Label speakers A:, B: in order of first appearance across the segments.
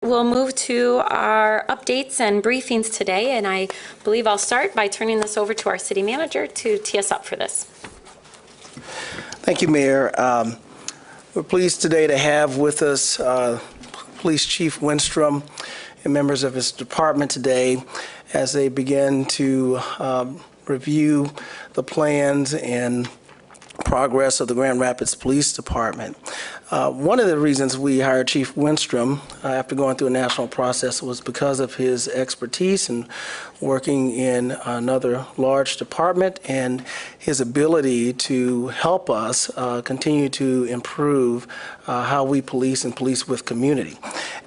A: We'll move to our updates and briefings today, and I believe I'll start by turning this over to our city manager to tee us up for this.
B: Thank you, Mayor. We're pleased today to have with us Police Chief Winstrom and members of his department today as they begin to review the plans and progress of the Grand Rapids Police Department. One of the reasons we hired Chief Winstrom after going through a national process was because of his expertise in working in another large department and his ability to help us continue to improve how we police and police with community.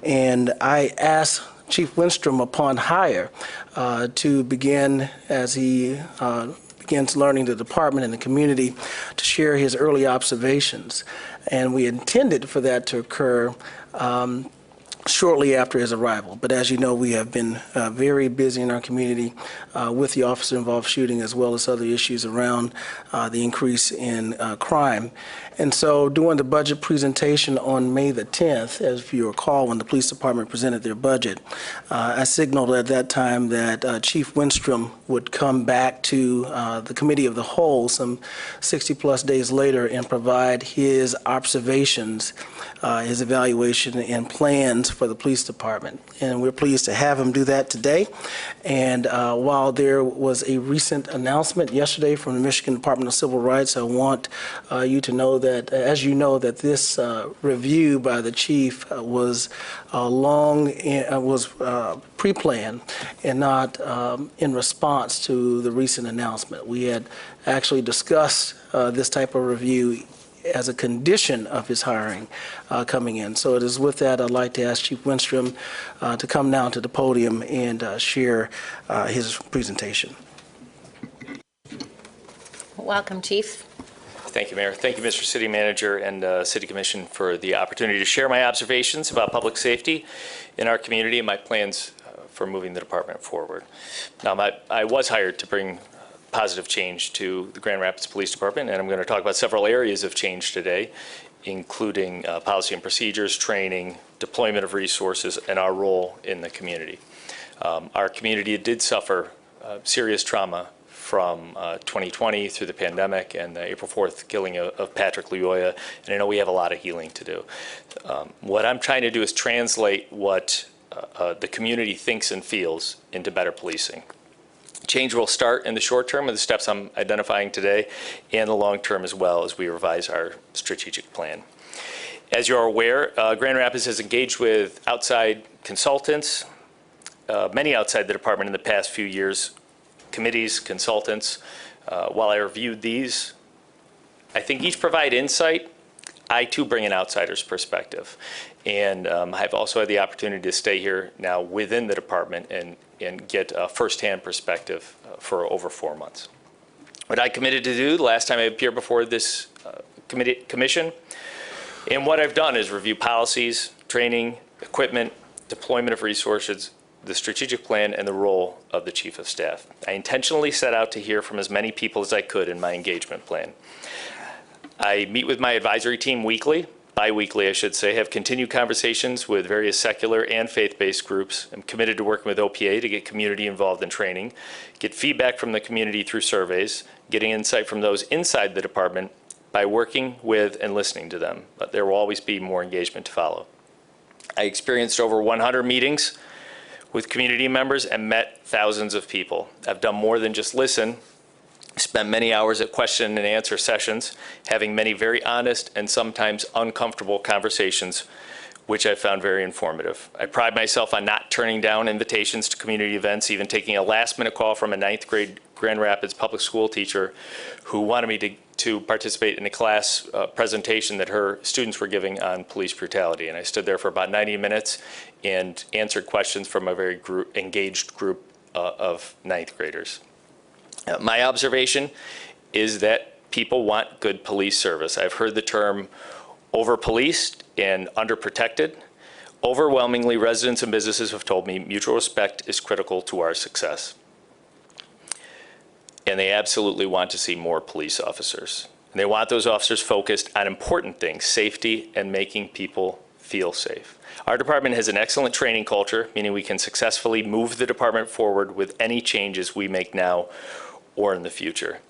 B: And I asked Chief Winstrom upon hire to begin, as he begins learning the department and the community, to share his early observations. And we intended for that to occur shortly after his arrival. But as you know, we have been very busy in our community with the officer-involved shooting as well as other issues around the increase in crime. And so during the budget presentation on May the 10th, as if you recall, when the police department presented their budget, I signaled at that time that Chief Winstrom would come back to the committee of the whole some 60-plus days later and provide his observations, his evaluation and plans for the police department. And we're pleased to have him do that today. And while there was a recent announcement yesterday from the Michigan Department of Civil Rights, I want you to know that, as you know, that this review by the chief was pre-planned and not in response to the recent announcement. We had actually discussed this type of review as a condition of his hiring coming in. So it is with that I'd like to ask Chief Winstrom to come now to the podium and share his presentation.
A: Welcome, Chief.
C: Thank you, Mayor. Thank you, Mr. City Manager and City Commission, for the opportunity to share my observations about public safety in our community and my plans for moving the department forward. Now, I was hired to bring positive change to the Grand Rapids Police Department, and I'm going to talk about several areas of change today, including policy and procedures, training, deployment of resources, and our role in the community. Our community did suffer serious trauma from 2020 through the pandemic and the April 4th killing of Patrick Lyoya, and I know we have a lot of healing to do. What I'm trying to do is translate what the community thinks and feels into better policing. Change will start in the short term with the steps I'm identifying today, and the long term as well as we revise our strategic plan. As you're aware, Grand Rapids has engaged with outside consultants, many outside the department in the past few years, committees, consultants. While I reviewed these, I think each provide insight. I too bring an outsider's perspective. And I've also had the opportunity to stay here now within the department and get a firsthand perspective for over 4 months. What I committed to do the last time I appeared before this commission, and what I've done is review policies, training, equipment, deployment of resources, the strategic plan, and the role of the Chief of Staff. I intentionally set out to hear from as many people as I could in my engagement plan. I meet with my advisory team weekly, bi-weekly I should say, have continued conversations with various secular and faith-based groups. I'm committed to working with OPA to get community involved in training, get feedback from the community through surveys, getting insight from those inside the department by working with and listening to them. But there will always be more engagement to follow. I experienced over 100 meetings with community members and met thousands of people. I've done more than just listen. Spent many hours at question and answer sessions, having many very honest and sometimes uncomfortable conversations, which I found very informative. I pride myself on not turning down invitations to community events, even taking a last-minute call from a 9th grade Grand Rapids public school teacher who wanted me to participate in a class presentation that her students were giving on police brutality. And I stood there for about 90 minutes and answered questions from a very engaged group of 9th graders. My observation is that people want good police service. I've heard the term over-policed and under-protected. Overwhelmingly, residents and businesses have told me mutual respect is critical to our success. And they absolutely want to see more police officers. And they want those officers focused on important things, safety and making people feel safe. Our department has an excellent training culture, meaning we can successfully move the department forward with any changes we make now or in the future.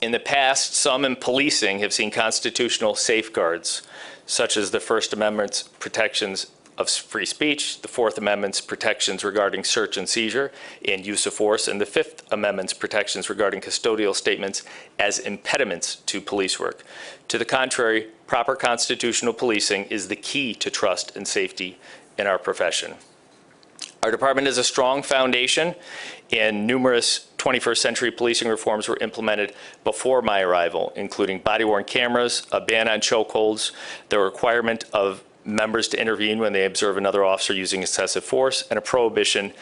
C: In the past, some in policing have seen constitutional safeguards, such as the First Amendment's protections of free speech, the Fourth Amendment's protections regarding search and seizure and use of force, and the Fifth Amendment's protections regarding custodial statements as impediments to police work. To the contrary, proper constitutional policing is the key to trust and safety in our profession. Our department has a strong foundation, and numerous 21st century policing reforms were implemented before my arrival, including body-worn cameras, a ban on chokeholds, the requirement of members to intervene when they observe another officer using excessive force, and a prohibition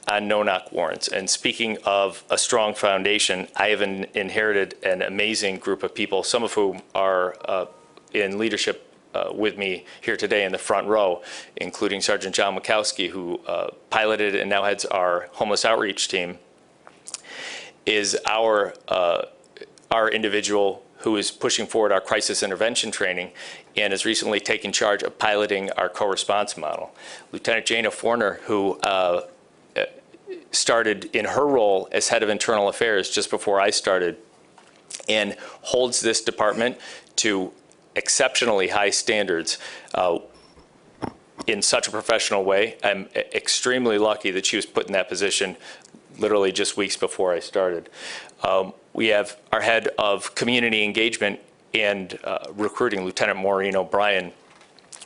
C: on no-knock warrants. And speaking of a strong foundation, I have inherited an amazing group of people, some of whom are in leadership with me here today in the front row, including Sergeant John Mikowski, who piloted and now heads our homeless outreach team, is our individual who is pushing forward our crisis intervention training and has recently taken charge of piloting our co-response model. Lieutenant Jana Forner, who started in her role as head of internal affairs just before I started, and holds this department to exceptionally high standards in such a professional way. I'm extremely lucky that she was put in that position literally just weeks before I started. We have our head of community engagement and recruiting, Lieutenant Maureen O'Brien,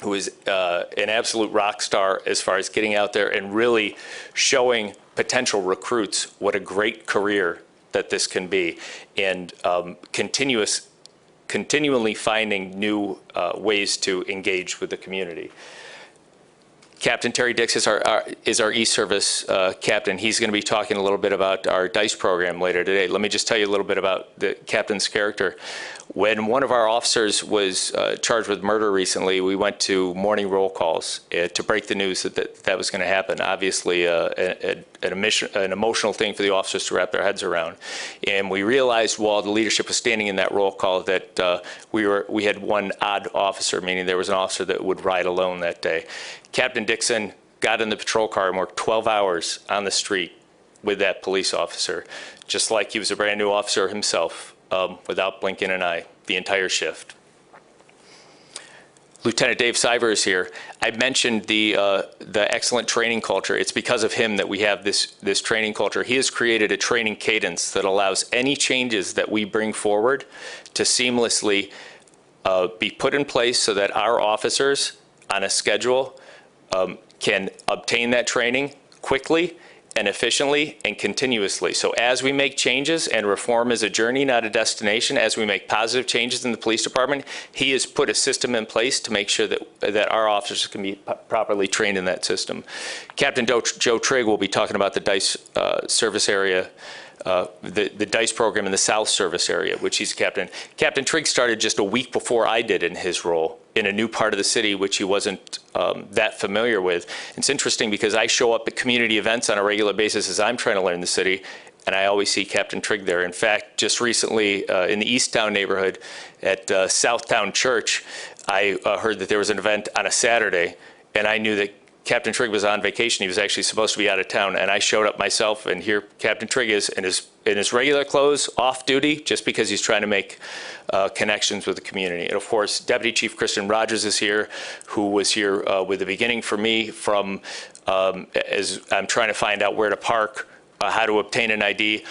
C: who is an absolute rock star as far as getting out there and really showing potential recruits what a great career that this can be, and continually finding new ways to engage with the community. Captain Terry Dix is our e-service captain. He's going to be talking a little bit about our DICE program later today. Let me just tell you a little bit about the captain's character. When one of our officers was charged with murder recently, we went to morning roll calls to break the news that was going to happen. Obviously, an emotional thing for the officers to wrap their heads around. And we realized while the leadership was standing in that roll call that we had one odd officer, meaning there was an officer that would ride alone that day. Captain Dixon got in the patrol car and worked 12 hours on the street with that police officer, just like he was a brand new officer himself, without blinking an eye, the entire shift. Lieutenant Dave Siver is here. I mentioned the excellent training culture. It's because of him that we have this training culture. He has created a training cadence that allows any changes that we bring forward to seamlessly be put in place so that our officers on a schedule can obtain that training quickly and efficiently and continuously. So as we make changes, and reform is a journey, not a destination, as we make positive changes in the police department, he has put a system in place to make sure that our officers can be properly trained in that system. Captain Joe Trigg will be talking about the DICE service area, the DICE program in the South Service area, which he's captain. Captain Trigg started just a week before I did in his role in a new part of the city, which he wasn't that familiar with. It's interesting because I show up at community events on a regular basis as I'm trying to learn the city, and I always see Captain Trigg there. In fact, just recently in the Easttown neighborhood at Southtown Church, I heard that there was an event on a Saturday, and I knew that Captain Trigg was on vacation. He was actually supposed to be out of town, and I showed up myself, and here Captain Trigg is in his regular clothes, off duty, just because he's trying to make connections with the community. And of course, Deputy Chief Kristen Rogers is here, who was here with the beginning for me from as I'm trying to find out where to park, how to obtain an ID,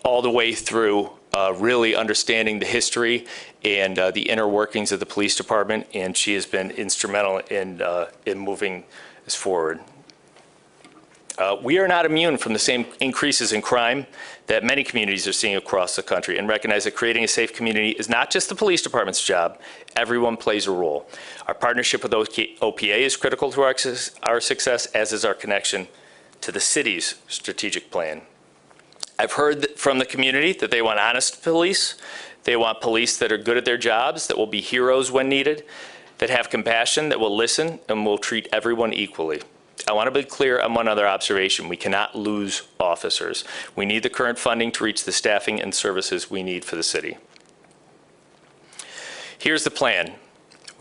C: all the way through really understanding the history and the inner workings of the police department, and she has been instrumental in moving this forward. We are not immune from the same increases in crime that many communities are seeing across the country, and recognize that creating a safe community is not just the police department's job. Everyone plays a role. Our partnership with OPA is critical to our success, as is our connection to the city's strategic plan. I've heard from the community that they want honest police. They want police that are good at their jobs, that will be heroes when needed, that have compassion, that will listen, and will treat everyone equally. I want to be clear on one other observation. We cannot lose officers. We need the current funding to reach the staffing and services we need for the city. Here's the plan.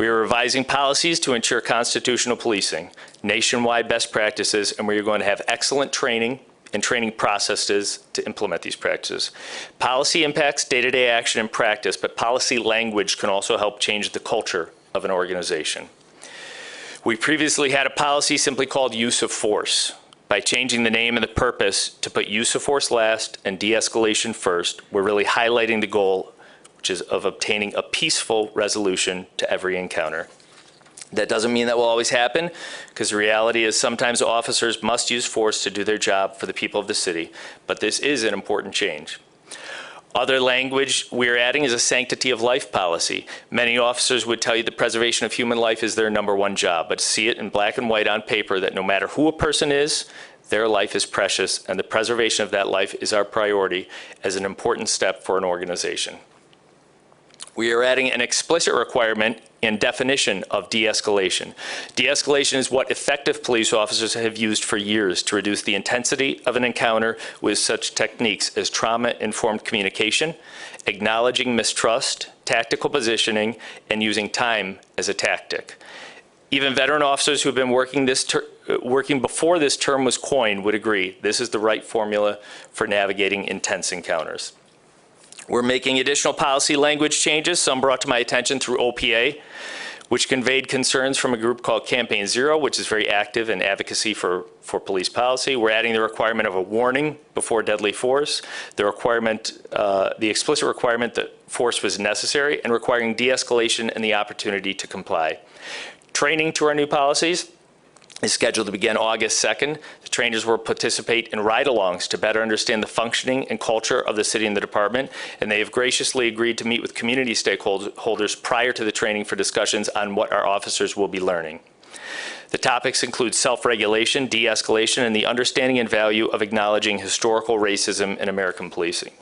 C: We are revising policies to ensure constitutional policing, nationwide best practices, and we are going to have excellent training and training processes to implement these practices. Policy impacts day-to-day action and practice, but policy language can also help change the culture of an organization. We previously had a policy simply called use of force. By changing the name and the purpose to put use of force last and de-escalation first, we're really highlighting the goal, which is of obtaining a peaceful resolution to every encounter. That doesn't mean that will always happen, because the reality is sometimes officers must use force to do their job for the people of the city, but this is an important change. Other language we're adding is a sanctity of life policy. Many officers would tell you the preservation of human life is their #1 job, but to see it in black and white on paper that no matter who a person is, their life is precious, and the preservation of that life is our priority as an important step for an organization. We are adding an explicit requirement and definition of de-escalation. De-escalation is what effective police officers have used for years to reduce the intensity of an encounter with such techniques as trauma-informed communication, acknowledging mistrust, tactical positioning, and using time as a tactic. Even veteran officers who have been working before this term was coined would agree this is the right formula for navigating intense encounters. We're making additional policy language changes, some brought to my attention through OPA, which conveyed concerns from a group called Campaign Zero, which is very active in advocacy for police policy. We're adding the requirement of a warning before deadly force, the explicit requirement that force was necessary, and requiring de-escalation and the opportunity to comply. Training to our new policies is scheduled to begin August 2nd. The trainers will participate in ride-alongs to better understand the functioning and culture of the city and the department, and they have graciously agreed to meet with community stakeholders prior to the training for discussions on what our officers will be learning. The topics include self-regulation, de-escalation, and the understanding and value of acknowledging historical racism in American policing.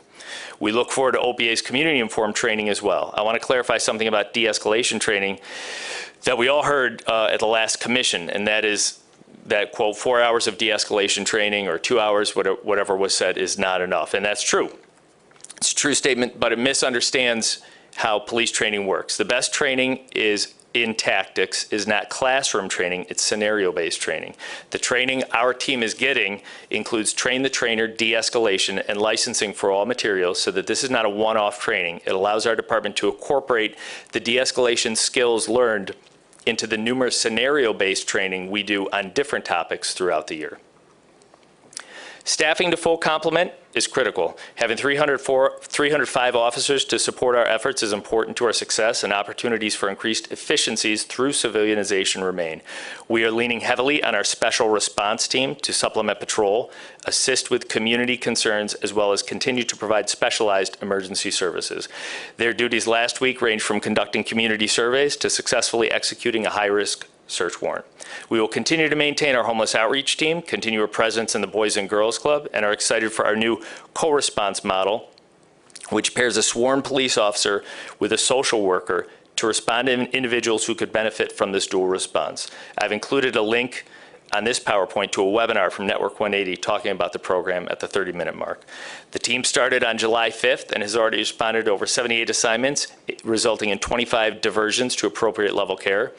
C: We look forward to OPA's community-informed training as well. I want to clarify something about de-escalation training that we all heard at the last commission, and that is that, quote, 4 hours of de-escalation training or 2 hours, whatever was said, is not enough. And that's true. It's a true statement, but it misunderstands how police training works. The best training is in tactics, is not classroom training, it's scenario-based training. The training our team is getting includes train the trainer, de-escalation, and licensing for all materials, so that this is not a one-off training. It allows our department to incorporate the de-escalation skills learned into the numerous scenario-based training we do on different topics throughout the year. Staffing to full complement is critical. Having 305 officers to support our efforts is important to our success, and opportunities for increased efficiencies through civilianization remain. We are leaning heavily on our special response team to supplement patrol, assist with community concerns, as well as continue to provide specialized emergency services. Their duties last week ranged from conducting community surveys to successfully executing a high-risk search warrant. We will continue to maintain our homeless outreach team, continue our presence in the Boys and Girls Club, and are excited for our new co-response model, which pairs a sworn police officer with a social worker to respond to individuals who could benefit from this dual response. I've included a link on this PowerPoint to a webinar from Network 180 talking about the program at the 30-minute mark. The team started on July 5th and has already responded to over 78 assignments, resulting in 25 diversions to appropriate level care.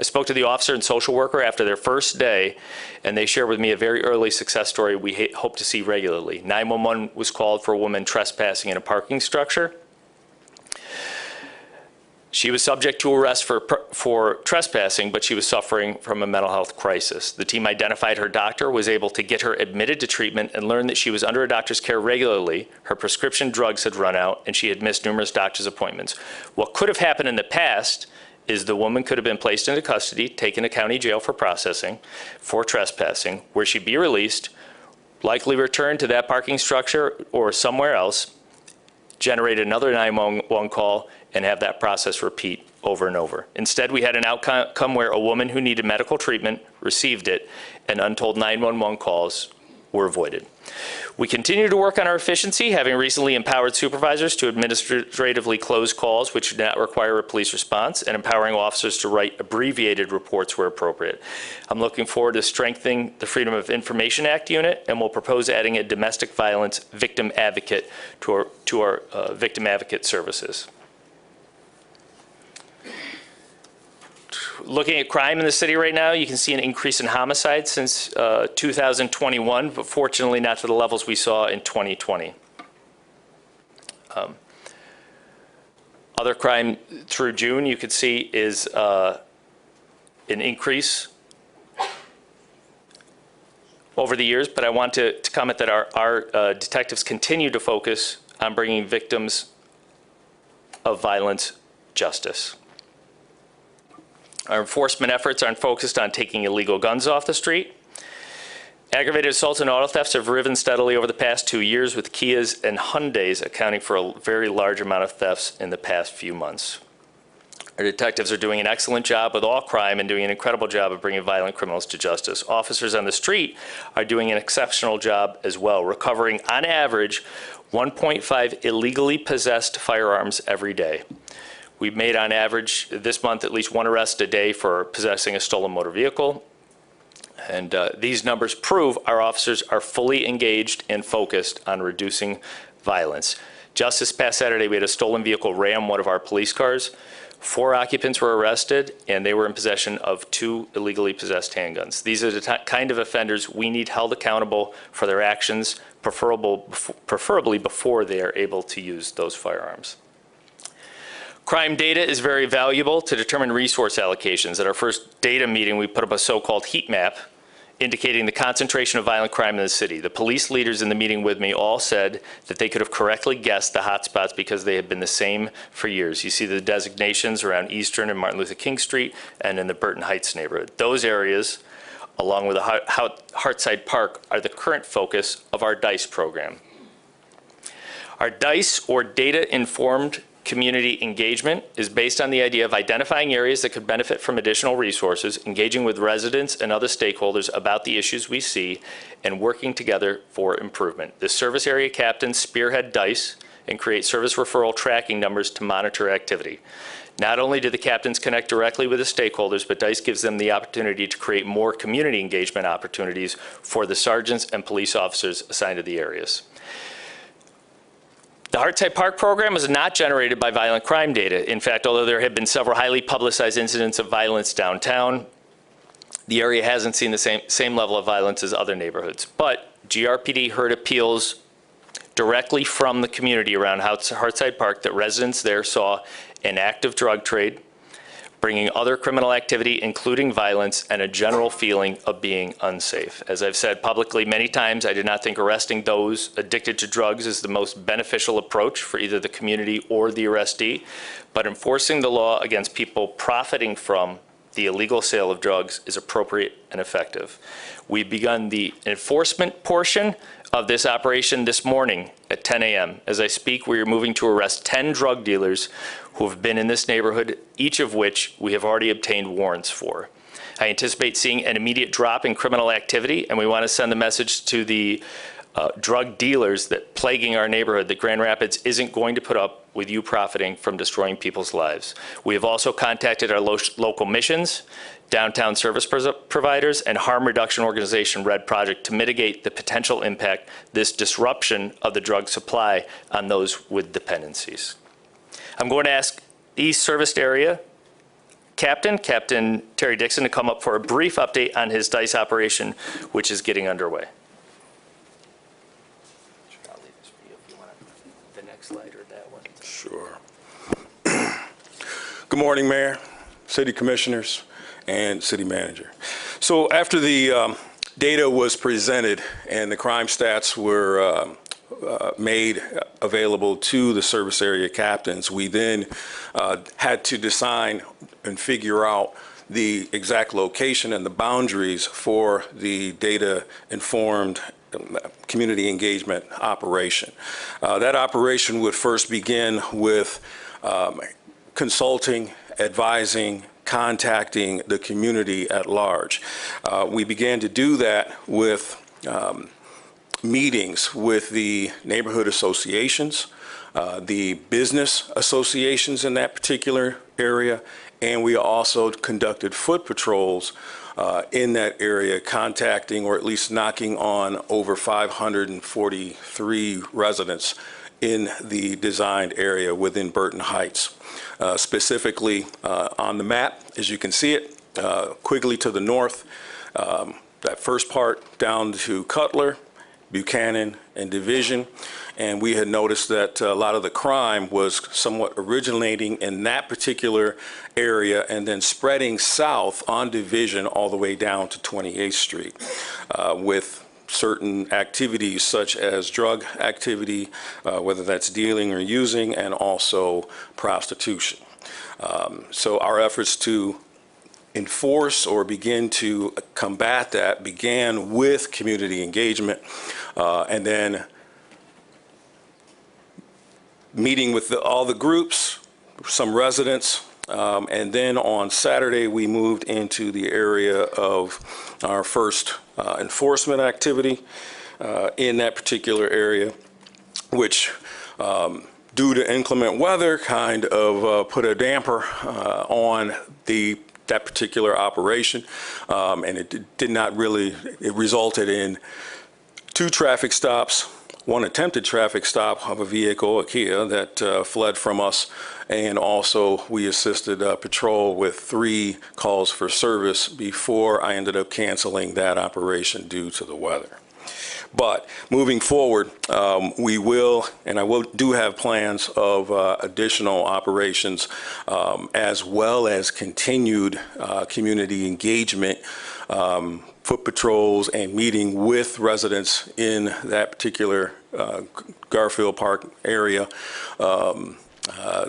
C: I spoke to the officer and social worker after their first day, and they shared with me a very early success story we hope to see regularly. 911 was called for a woman trespassing in a parking structure. She was subject to arrest for trespassing, but she was suffering from a mental health crisis. The team identified her doctor, was able to get her admitted to treatment, and learned that she was under a doctor's care regularly. Her prescription drugs had run out, and she had missed numerous doctor's appointments. What could have happened in the past is the woman could have been placed into custody, taken to county jail for processing, for trespassing, where she'd be released, likely returned to that parking structure or somewhere else, generate another 911 call, and have that process repeat over and over. Instead, we had an outcome where a woman who needed medical treatment received it, and untold 911 calls were avoided. We continue to work on our efficiency, having recently empowered supervisors to administratively close calls which do not require a police response, and empowering officers to write abbreviated reports where appropriate. I'm looking forward to strengthening the Freedom of Information Act unit, and will propose adding a domestic violence victim advocate to our victim advocate services. looking at crime in the city right now, you can see an increase in homicides since 2021, but fortunately not to the levels we saw in 2020. Other crime through June, you could see, is an increase over the years, but I want to comment that our detectives continue to focus on bringing victims of violence justice. Our enforcement efforts are focused on taking illegal guns off the street. Aggravated assaults and auto thefts have risen steadily over the past 2 years, with Kias and Hyundais accounting for a very large amount of thefts in the past few months. Our detectives are doing an excellent job with all crime and doing an incredible job of bringing violent criminals to justice. Officers on the street are doing an exceptional job as well, recovering on average 1.5 illegally possessed firearms every day. We've made on average this month at least 1 arrest a day for possessing a stolen motor vehicle. And these numbers prove our officers are fully engaged and focused on reducing violence. Just this past Saturday, we had a stolen vehicle ram one of our police cars. 4 occupants were arrested, and they were in possession of 2 illegally possessed handguns. These are the kind of offenders we need held accountable for their actions, preferably before they are able to use those firearms. Crime data is very valuable to determine resource allocations. At our first data meeting, we put up a so-called heat map indicating the concentration of violent crime in the city. The police leaders in the meeting with me all said that they could have correctly guessed the hotspots because they have been the same for years. You see the designations around Eastern and Martin Luther King Street and in the Burton Heights neighborhood. Those areas, along with the Hartside Park, are the current focus of our DICE program. Our DICE, or Data-Informed Community Engagement, is based on the idea of identifying areas that could benefit from additional resources, engaging with residents and other stakeholders about the issues we see, and working together for improvement. The service area captains spearhead DICE and create service referral tracking numbers to monitor activity. Not only do the captains connect directly with the stakeholders, but DICE gives them the opportunity to create more community engagement opportunities for the sergeants and police officers assigned to the areas. The Hartside Park program was not generated by violent crime data. In fact, although there have been several highly publicized incidents of violence downtown, the area hasn't seen the same level of violence as other neighborhoods. But GRPD heard appeals directly from the community around Hartside Park that residents there saw an active drug trade, bringing other criminal activity, including violence, and a general feeling of being unsafe. As I've said publicly many times, I did not think arresting those addicted to drugs is the most beneficial approach for either the community or the arrestee, but enforcing the law against people profiting from the illegal sale of drugs is appropriate and effective. We've begun the enforcement portion of this operation this morning at 10 a.m. As I speak, we are moving to arrest 10 drug dealers who have been in this neighborhood, each of which we have already obtained warrants for. I anticipate seeing an immediate drop in criminal activity, and we want to send the message to the drug dealers that plaguing our neighborhood that Grand Rapids isn't going to put up with you profiting from destroying people's lives. We have also contacted our local missions, downtown service providers, and harm reduction organization Red Project to mitigate the potential impact this disruption of the drug supply on those with dependencies. I'm going to ask East Serviced Area Captain Terry Dixon, to come up for a brief update on his DICE operation, which is getting underway. I'll leave this for you if you want the next slide or that one.
D: Sure. Good morning, Mayor, City Commissioners, and City Manager. So after the data was presented and the crime stats were made available to the service area captains, we then had to design and figure out the exact location and the boundaries for the data-informed community engagement operation. That operation would first begin with consulting, advising, contacting the community at large. We began to do that with meetings with the neighborhood associations, the business associations in that particular area, and we also conducted foot patrols in that area, contacting or at least knocking on over 543 residents in the designed area within Burton Heights. Specifically on the map, as you can see it, Quigley to the north, that first part down to Cutler, Buchanan, and Division. And we had noticed that a lot of the crime was somewhat originating in that particular area and then spreading south on Division all the way down to 28th Street with certain activities such as drug activity, whether that's dealing or using, and also prostitution. So our efforts to enforce or begin to combat that began with community engagement and then meeting with all the groups, some residents, and then on Saturday we moved into the area of our first enforcement activity in that particular area, which due to inclement weather kind of put a damper on that particular operation, and it did not really, it resulted in 2 traffic stops, 1 attempted traffic stop of a vehicle, a Kia, that fled from us, and also we assisted patrol with 3 calls for service before I ended up canceling that operation due to the weather. But moving forward, we will, and do have plans of additional operations as well as continued community engagement, foot patrols, and meeting with residents in that particular Garfield Park area.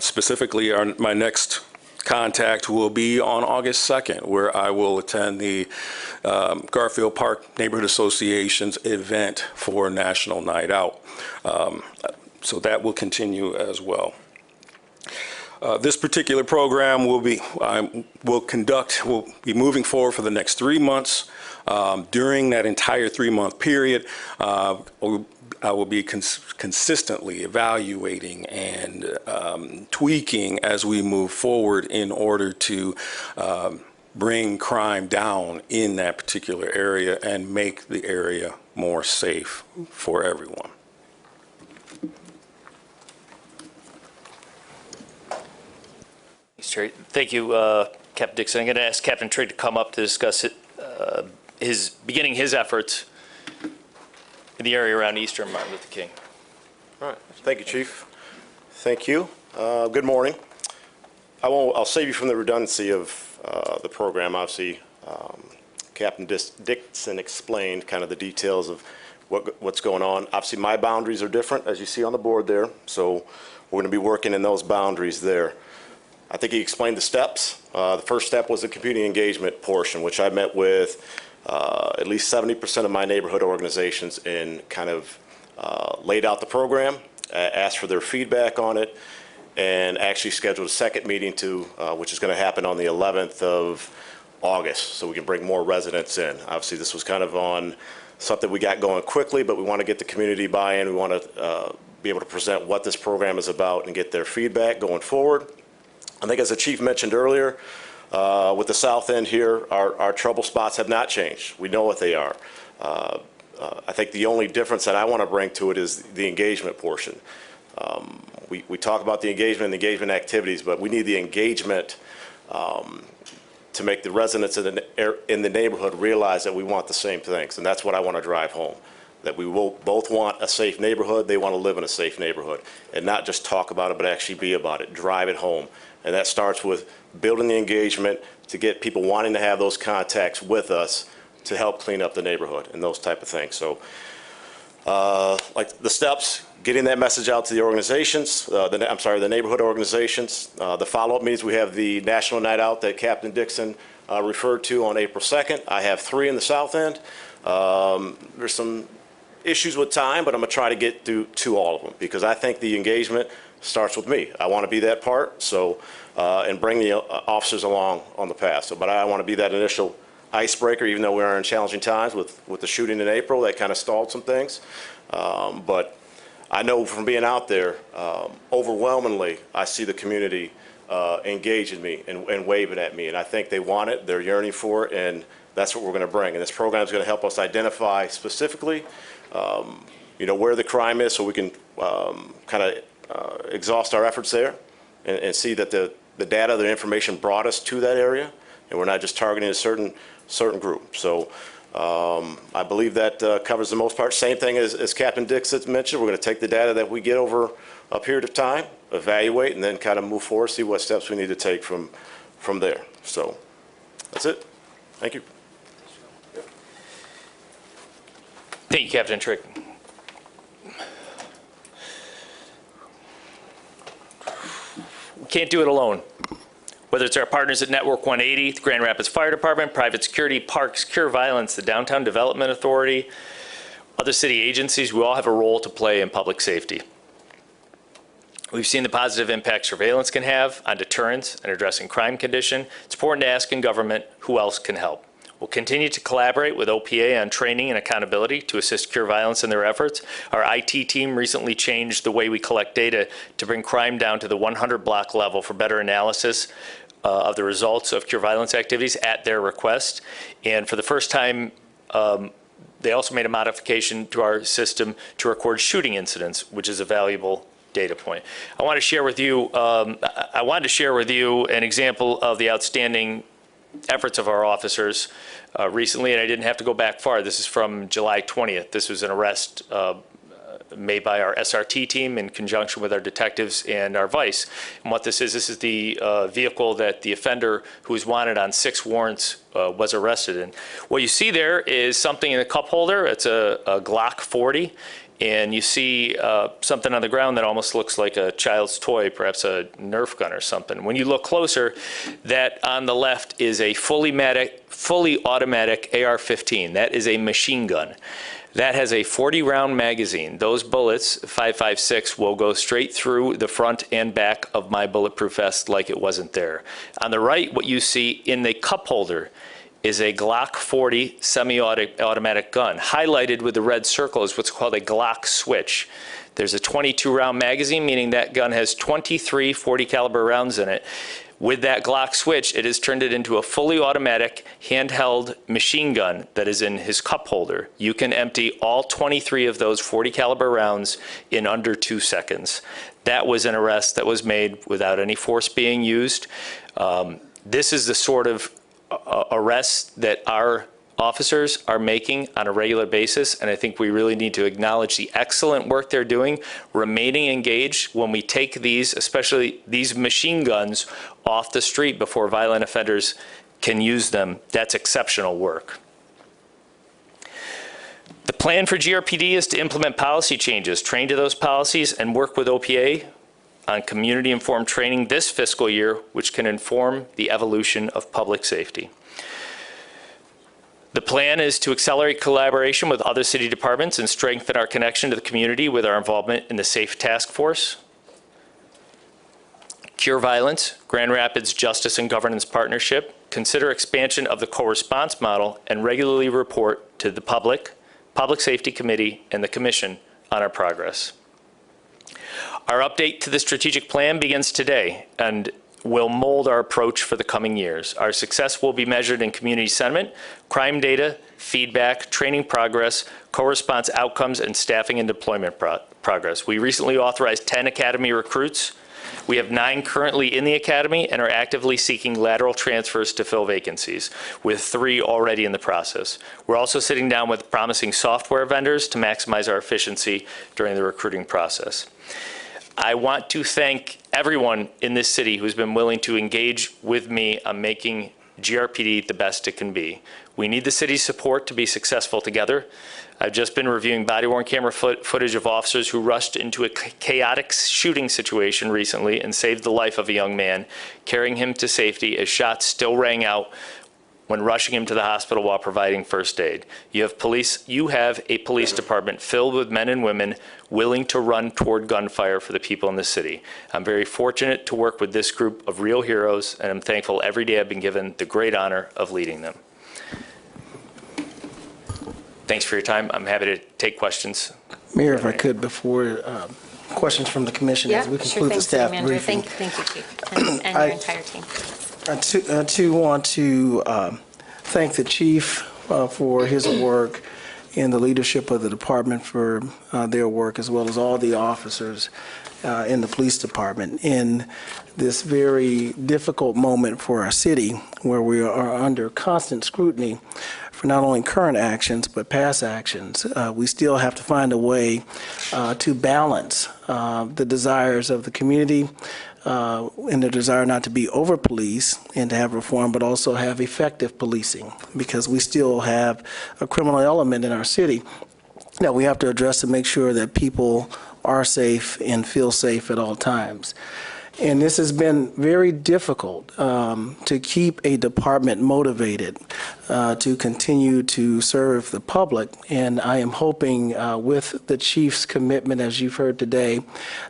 D: Specifically, my next contact will be on August 2nd, where I will attend the Garfield Park Neighborhood Association's event for National Night Out. So that will continue as well. This particular program will be moving forward for the next 3 months. During that entire 3-month period, I will be consistently evaluating and tweaking as we move forward in order to bring crime down in that particular area and make the area more safe for everyone.
C: Thank you, Captain Dixon. I'm going to ask Captain Trigg to come up to discuss beginning his efforts in the area around Eastern Martin Luther King.
E: All right. Thank you, Chief. Thank you. Good morning. I'll save you from the redundancy of the program. Obviously, Captain Dixon explained kind of the details of what's going on. Obviously, my boundaries are different, as you see on the board there. So we're going to be working in those boundaries there. I think he explained the steps. The first step was the community engagement portion, which I met with at least 70% of my neighborhood organizations and kind of laid out the program, asked for their feedback on it, and actually scheduled a second meeting which is going to happen on the 11th of August, so we can bring more residents in. Obviously, this was kind of on something we got going quickly, but we want to get the community buy-in. We want to be able to present what this program is about and get their feedback going forward. I think as the Chief mentioned earlier, with the south end here, our trouble spots have not changed. We know what they are. I think the only difference that I want to bring to it is the engagement portion. We talk about the engagement and the engagement activities, but we need the engagement to make the residents in the neighborhood realize that we want the same things, and that's what I want to drive home. That we will both want a safe neighborhood, they want to live in a safe neighborhood, and not just talk about it, but actually be about it, drive it home. And that starts with building the engagement to get people wanting to have those contacts with us to help clean up the neighborhood and those type of things. So like the steps, getting that message out to the organizations, the neighborhood organizations. The follow-up meetings, we have the National Night Out that Captain Dixon referred to on April 2nd. I have 3 in the south end. There's some issues with time, but I'm going to try to get through to all of them because I think the engagement starts with me. I want to be that part, and bring the officers along on the path. But I want to be that initial icebreaker, even though we are in challenging times with the shooting in April. That kind of stalled some things. But I know from being out there, overwhelmingly, I see the community engaging me and waving at me. And I think they want it, they're yearning for it, and that's what we're going to bring. And this program is going to help us identify specifically, where the crime is so we can kind of exhaust our efforts there and see that the data, the information brought us to that area. and we're not just targeting a certain group. So I believe that covers the most part. Same thing as Captain Dixon mentioned. We're going to take the data that we get over a period of time, evaluate, and then kind of move forward, see what steps we need to take from there. So that's it. Thank you.
C: Thank you, Captain Trick. We can't do it alone. Whether it's our partners at Network 180, the Grand Rapids Fire Department, Private Security, Parks, Cure Violence, the Downtown Development Authority, other city agencies, we all have a role to play in public safety. We've seen the positive impact surveillance can have on deterrence and addressing crime condition. It's important to ask in government who else can help. We'll continue to collaborate with OPA on training and accountability to assist Cure Violence in their efforts. Our IT team recently changed the way we collect data to bring crime down to the 100 block level for better analysis of the results of Cure Violence activities at their request. And for the first time, they also made a modification to our system to record shooting incidents, which is a valuable data point. I want to share with you, I wanted to share with you an example of the outstanding efforts of our officers recently, and I didn't have to go back far. This is from July 20th. This was an arrest made by our SRT team in conjunction with our detectives and our vice. And what this is the vehicle that the offender, who was wanted on 6 warrants, was arrested in. What you see there is something in the cup holder. It's a Glock 40. And you see something on the ground that almost looks like a child's toy, perhaps a Nerf gun or something. When you look closer, that on the left is a fully automatic AR-15. That is a machine gun. That has a 40-round magazine. Those bullets, 5.56, will go straight through the front and back of my bulletproof vest like it wasn't there. On the right, what you see in the cup holder is a Glock 40 semi-automatic gun. Highlighted with the red circle is what's called a Glock switch. There's a 22-round magazine, meaning that gun has 23 40 caliber rounds in it. With that Glock switch, it has turned it into a fully automatic handheld machine gun that is in his cup holder. You can empty all 23 of those 40 caliber rounds in under 2 seconds. That was an arrest that was made without any force being used. This is the sort of arrests that our officers are making on a regular basis, and I think we really need to acknowledge the excellent work they're doing, remaining engaged when we take these, especially these machine guns, off the street before violent offenders can use them. That's exceptional work. The plan for GRPD is to implement policy changes, train to those policies, and work with OPA on community-informed training this fiscal year, which can inform the evolution of public safety. The plan is to accelerate collaboration with other city departments and strengthen our connection to the community with our involvement in the SAFE Task Force. Cure Violence, Grand Rapids Justice and Governance Partnership, consider expansion of the co-response model and regularly report to the Public Safety Committee and the Commission on our progress. Our update to the strategic plan begins today and will mold our approach for the coming years. Our success will be measured in community sentiment, crime data, feedback, training progress, co-response outcomes, and staffing and deployment progress. We recently authorized 10 academy recruits. We have 9 currently in the academy and are actively seeking lateral transfers to fill vacancies, with 3 already in the process. We're also sitting down with promising software vendors to maximize our efficiency during the recruiting process. I want to thank everyone in this city who's been willing to engage with me on making GRPD the best it can be. We need the city's support to be successful together. I've just been reviewing body-worn camera footage of officers who rushed into a chaotic shooting situation recently and saved the life of a young man, carrying him to safety as shots still rang out when rushing him to the hospital while providing first aid. You have a police department filled with men and women willing to run toward gunfire for the people in the city. I'm very fortunate to work with this group of real heroes, and I'm thankful every day I've been given the great honor of leading them. Thanks for your time. I'm happy to take questions.
B: Mayor, if I could, before questions from the commission as we conclude the staff briefing.
A: Thank you, Chief, and your entire team.
B: I too want to thank the chief for his work and the leadership of the department for their work, as well as all the officers in the police department in this very difficult moment for our city, where we are under constant scrutiny for not only current actions but past actions. We still have to find a way to balance the desires of the community and the desire not to be over-police and to have reform, but also have effective policing, because we still have a criminal element in our city that we have to address to make sure that people are safe and feel safe at all times. And this has been very difficult to keep a department motivated to continue to serve the public. And I am hoping with the chief's commitment, as you've heard today,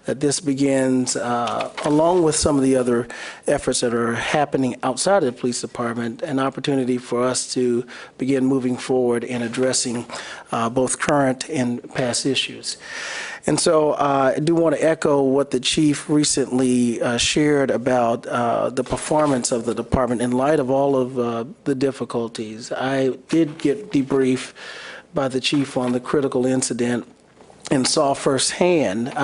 B: that this begins, along with some of the other efforts that are happening outside of the police department, an opportunity for us to begin moving forward and addressing both current and past issues. And so I do want to echo what the chief recently shared about the performance of the department in light of all of the difficulties. I did get debriefed by the chief on the critical incident and saw firsthand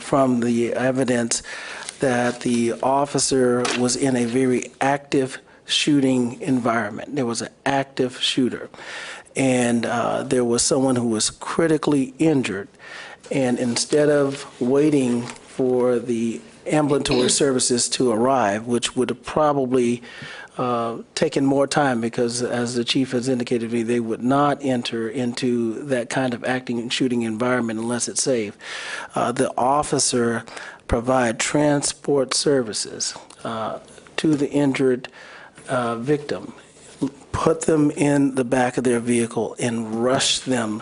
B: from the evidence that the officer was in a very active shooting environment. There was an active shooter, and there was someone who was critically injured. And instead of waiting for the ambulatory services to arrive, which would have probably taken more time, because as the chief has indicated to me, they would not enter into that kind of acting and shooting environment unless it's safe. The officer provide transport services to the injured victim, put them in the back of their vehicle and rush them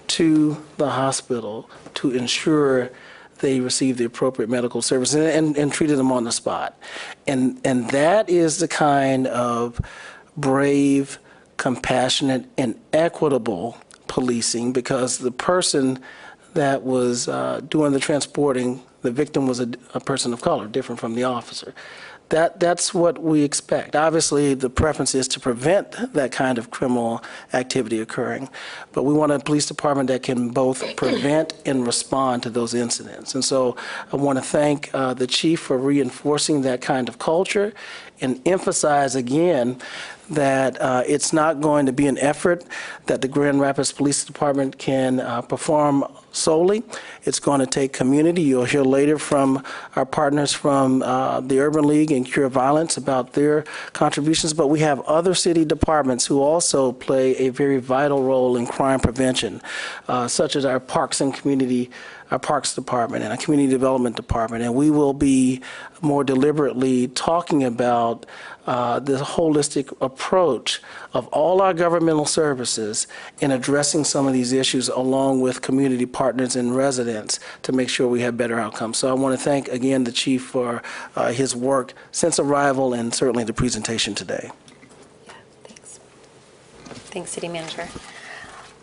B: to the hospital to ensure they receive the appropriate medical services and treated them on the spot. And that is the kind of brave, compassionate, and equitable policing, because the person that was doing the transporting, the victim was a person of color, different from the officer. That's what we expect. Obviously, the preference is to prevent that kind of criminal activity occurring, but we want a police department that can both prevent and respond to those incidents. And so I want to thank the chief for reinforcing that kind of culture and emphasize again that it's not going to be an effort that the Grand Rapids Police Department can perform solely. It's going to take community. You'll hear later from our partners from the Urban League and Cure Violence about their contributions, but we have other city departments who also play a very vital role in crime prevention, such as our Parks and Community, our Parks Department and our Community Development Department, and we will be more deliberately talking about the holistic approach of all our governmental services in addressing some of these issues along with community partners and residents to make sure we have better outcomes. So I want to thank again the chief for his work since arrival and certainly the presentation today.
A: Yeah, thanks. Thanks, City Manager.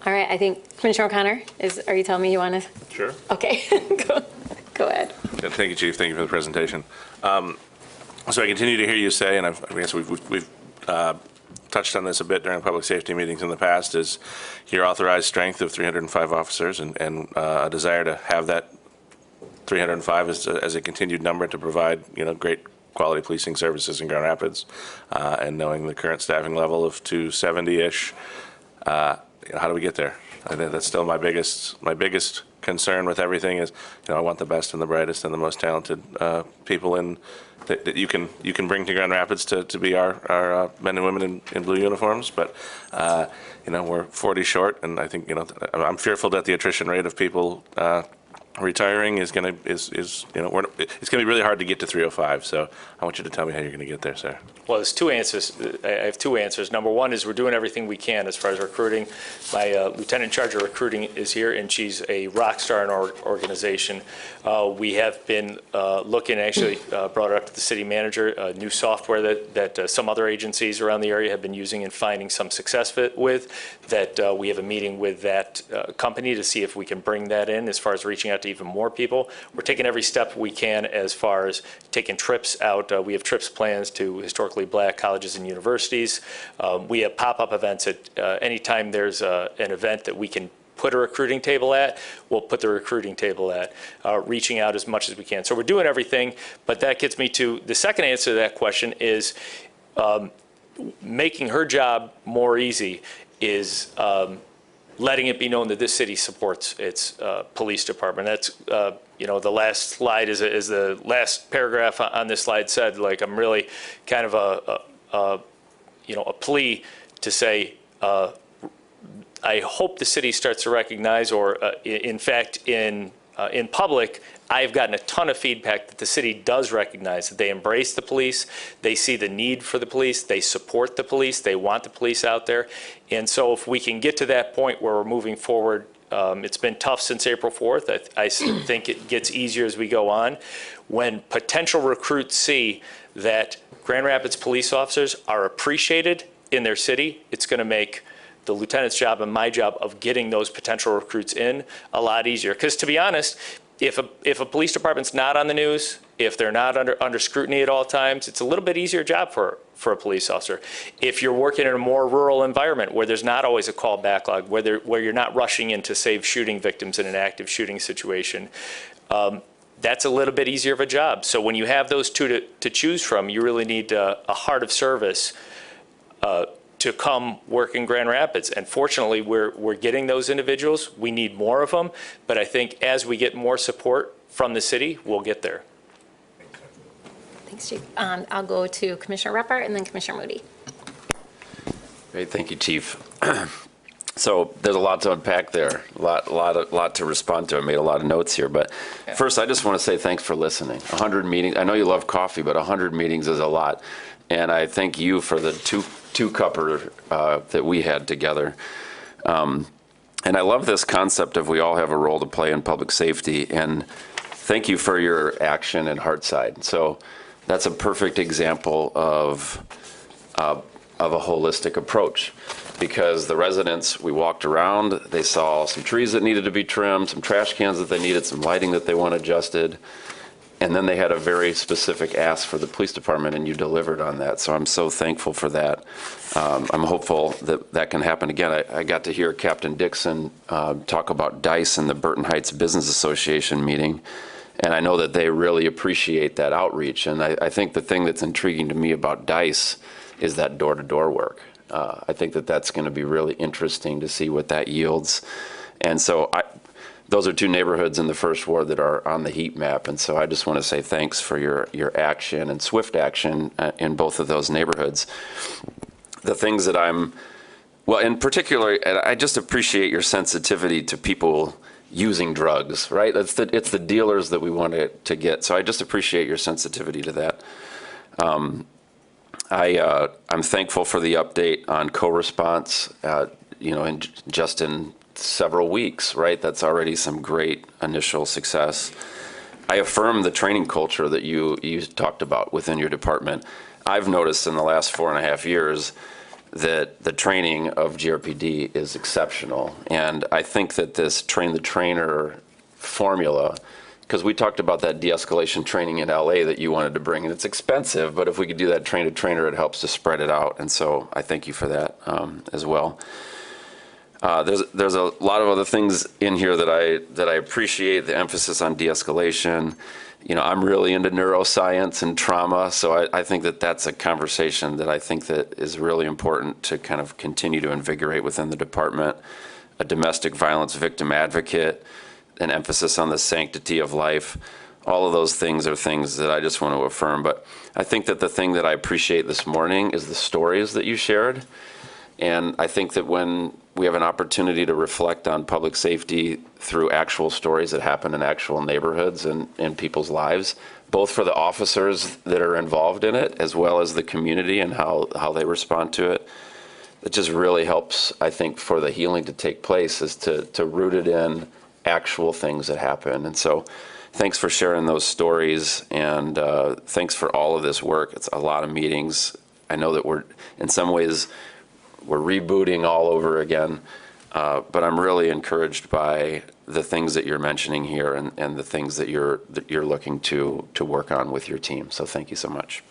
A: All right, I think Commissioner O'Connor, are you telling me you want to?
F: Sure.
A: Okay, go ahead.
F: Yeah, thank you, Chief. Thank you for the presentation. So I continue to hear you say, and I guess we've touched on this a bit during public safety meetings in the past, is your authorized strength of 305 officers and a desire to have that 305 as a continued number to provide, great quality policing services in Grand Rapids, and knowing the current staffing level of 270-ish. How do we get there? I think that's still my biggest concern with everything is, I want the best and the brightest and the most talented people that you can bring to Grand Rapids to be our men and women in blue uniforms. But we're 40 short, and I think I'm fearful that the attrition rate of people retiring is going to it's going to be really hard to get to 305. So I want you to tell me how you're going to get there, sir.
C: Well, there's two answers. I have two answers. Number one is we're doing everything we can as far as recruiting. My lieutenant in charge of recruiting is here, and she's a rock star in our organization. We have been looking, actually brought it up to the city manager, new software that some other agencies around the area have been using and finding some success with, that we have a meeting with that company to see if we can bring that in as far as reaching out to even more people. We're taking every step we can as far as taking trips out. We have trips plans to historically black colleges and universities. We have pop-up events at anytime there's an event that we can put a recruiting table at, we'll put the recruiting table at, reaching out as much as we can. So we're doing everything, but that gets me to the second answer to that question is making her job more easy is letting it be known that this city supports its police department. That's, the last slide is the last paragraph on this slide said, like, I'm really kind of a plea to say, I hope the city starts to recognize, or in fact, in public, I've gotten a ton of feedback that the city does recognize that they embrace the police, they see the need for the police, they support the police, they want the police out there. And so if we can get to that point where we're moving forward, it's been tough since April 4th. I think it gets easier as we go on. When potential recruits see that Grand Rapids police officers are appreciated in their city, it's going to make the lieutenant's job and my job of getting those potential recruits in a lot easier. Because to be honest, if a police department's not on the news, if they're not under scrutiny at all times, it's a little bit easier job for a police officer. If you're working in a more rural environment where there's not always a call backlog, where you're not rushing in to save shooting victims in an active shooting situation, that's a little bit easier of a job. So when you have those two to choose from, you really need a heart of service to come work in Grand Rapids. And fortunately, we're getting those individuals. We need more of them, but I think as we get more support from the city, we'll get there.
A: Thanks, Chief. I'll go to Commissioner Ruppert and then Commissioner Moody.
G: Great, thank you, Chief. So there's a lot to unpack there, a lot to respond to. I made a lot of notes here, but first I just want to say thanks for listening. 100 meetings, I know you love coffee, but 100 meetings is a lot. And I thank you for the two-cupper that we had together. And I love this concept of we all have a role to play in public safety. And thank you for your action and heart side. So that's a perfect example of a holistic approach. Because the residents, we walked around, they saw some trees that needed to be trimmed, some trash cans that they needed, some lighting that they want adjusted. And then they had a very specific ask for the police department, and you delivered on that. So I'm so thankful for that. I'm hopeful that that can happen again. I got to hear Captain Dixon talk about DICE in the Burton Heights Business Association meeting, and I know that they really appreciate that outreach. And I think the thing that's intriguing to me about DICE is that door-to-door work. I think that that's going to be really interesting to see what that yields. And so those are two neighborhoods in the first ward that are on the heat map, and so I just want to say thanks for your action and swift action in both of those neighborhoods. The things that in particular, I just appreciate your sensitivity to people using drugs, right? It's the dealers that we want to get, so I just appreciate your sensitivity to that. I'm thankful for the update on co-response, and just in several weeks, right? That's already some great initial success. I affirm the training culture that you talked about within your department. I've noticed in the last 4.5 years that the training of GRPD is exceptional. And I think that this train the trainer formula, because we talked about that de-escalation training in LA that you wanted to bring, and it's expensive, but if we could do that train the trainer, it helps to spread it out. And so I thank you for that as well. There's a lot of other things in here that I appreciate, the emphasis on de-escalation. I'm really into neuroscience and trauma, so I think that that's a conversation that I think that is really important to kind of continue to invigorate within the department. A domestic violence victim advocate, an emphasis on the sanctity of life. All of those things are things that I just want to affirm. But I think that the thing that I appreciate this morning is the stories that you shared. And I think that when we have an opportunity to reflect on public safety through actual stories that happen in actual neighborhoods and in people's lives, both for the officers that are involved in it, as well as the community and how they respond to it, it just really helps, I think, for the healing to take place, is to root it in actual things that happen. And so thanks for sharing those stories, and thanks for all of this work. It's a lot of meetings. I know that in some ways, we're rebooting all over again. But I'm really encouraged by the things that you're mentioning here and the things that you're looking to work on with your team. So thank you so much.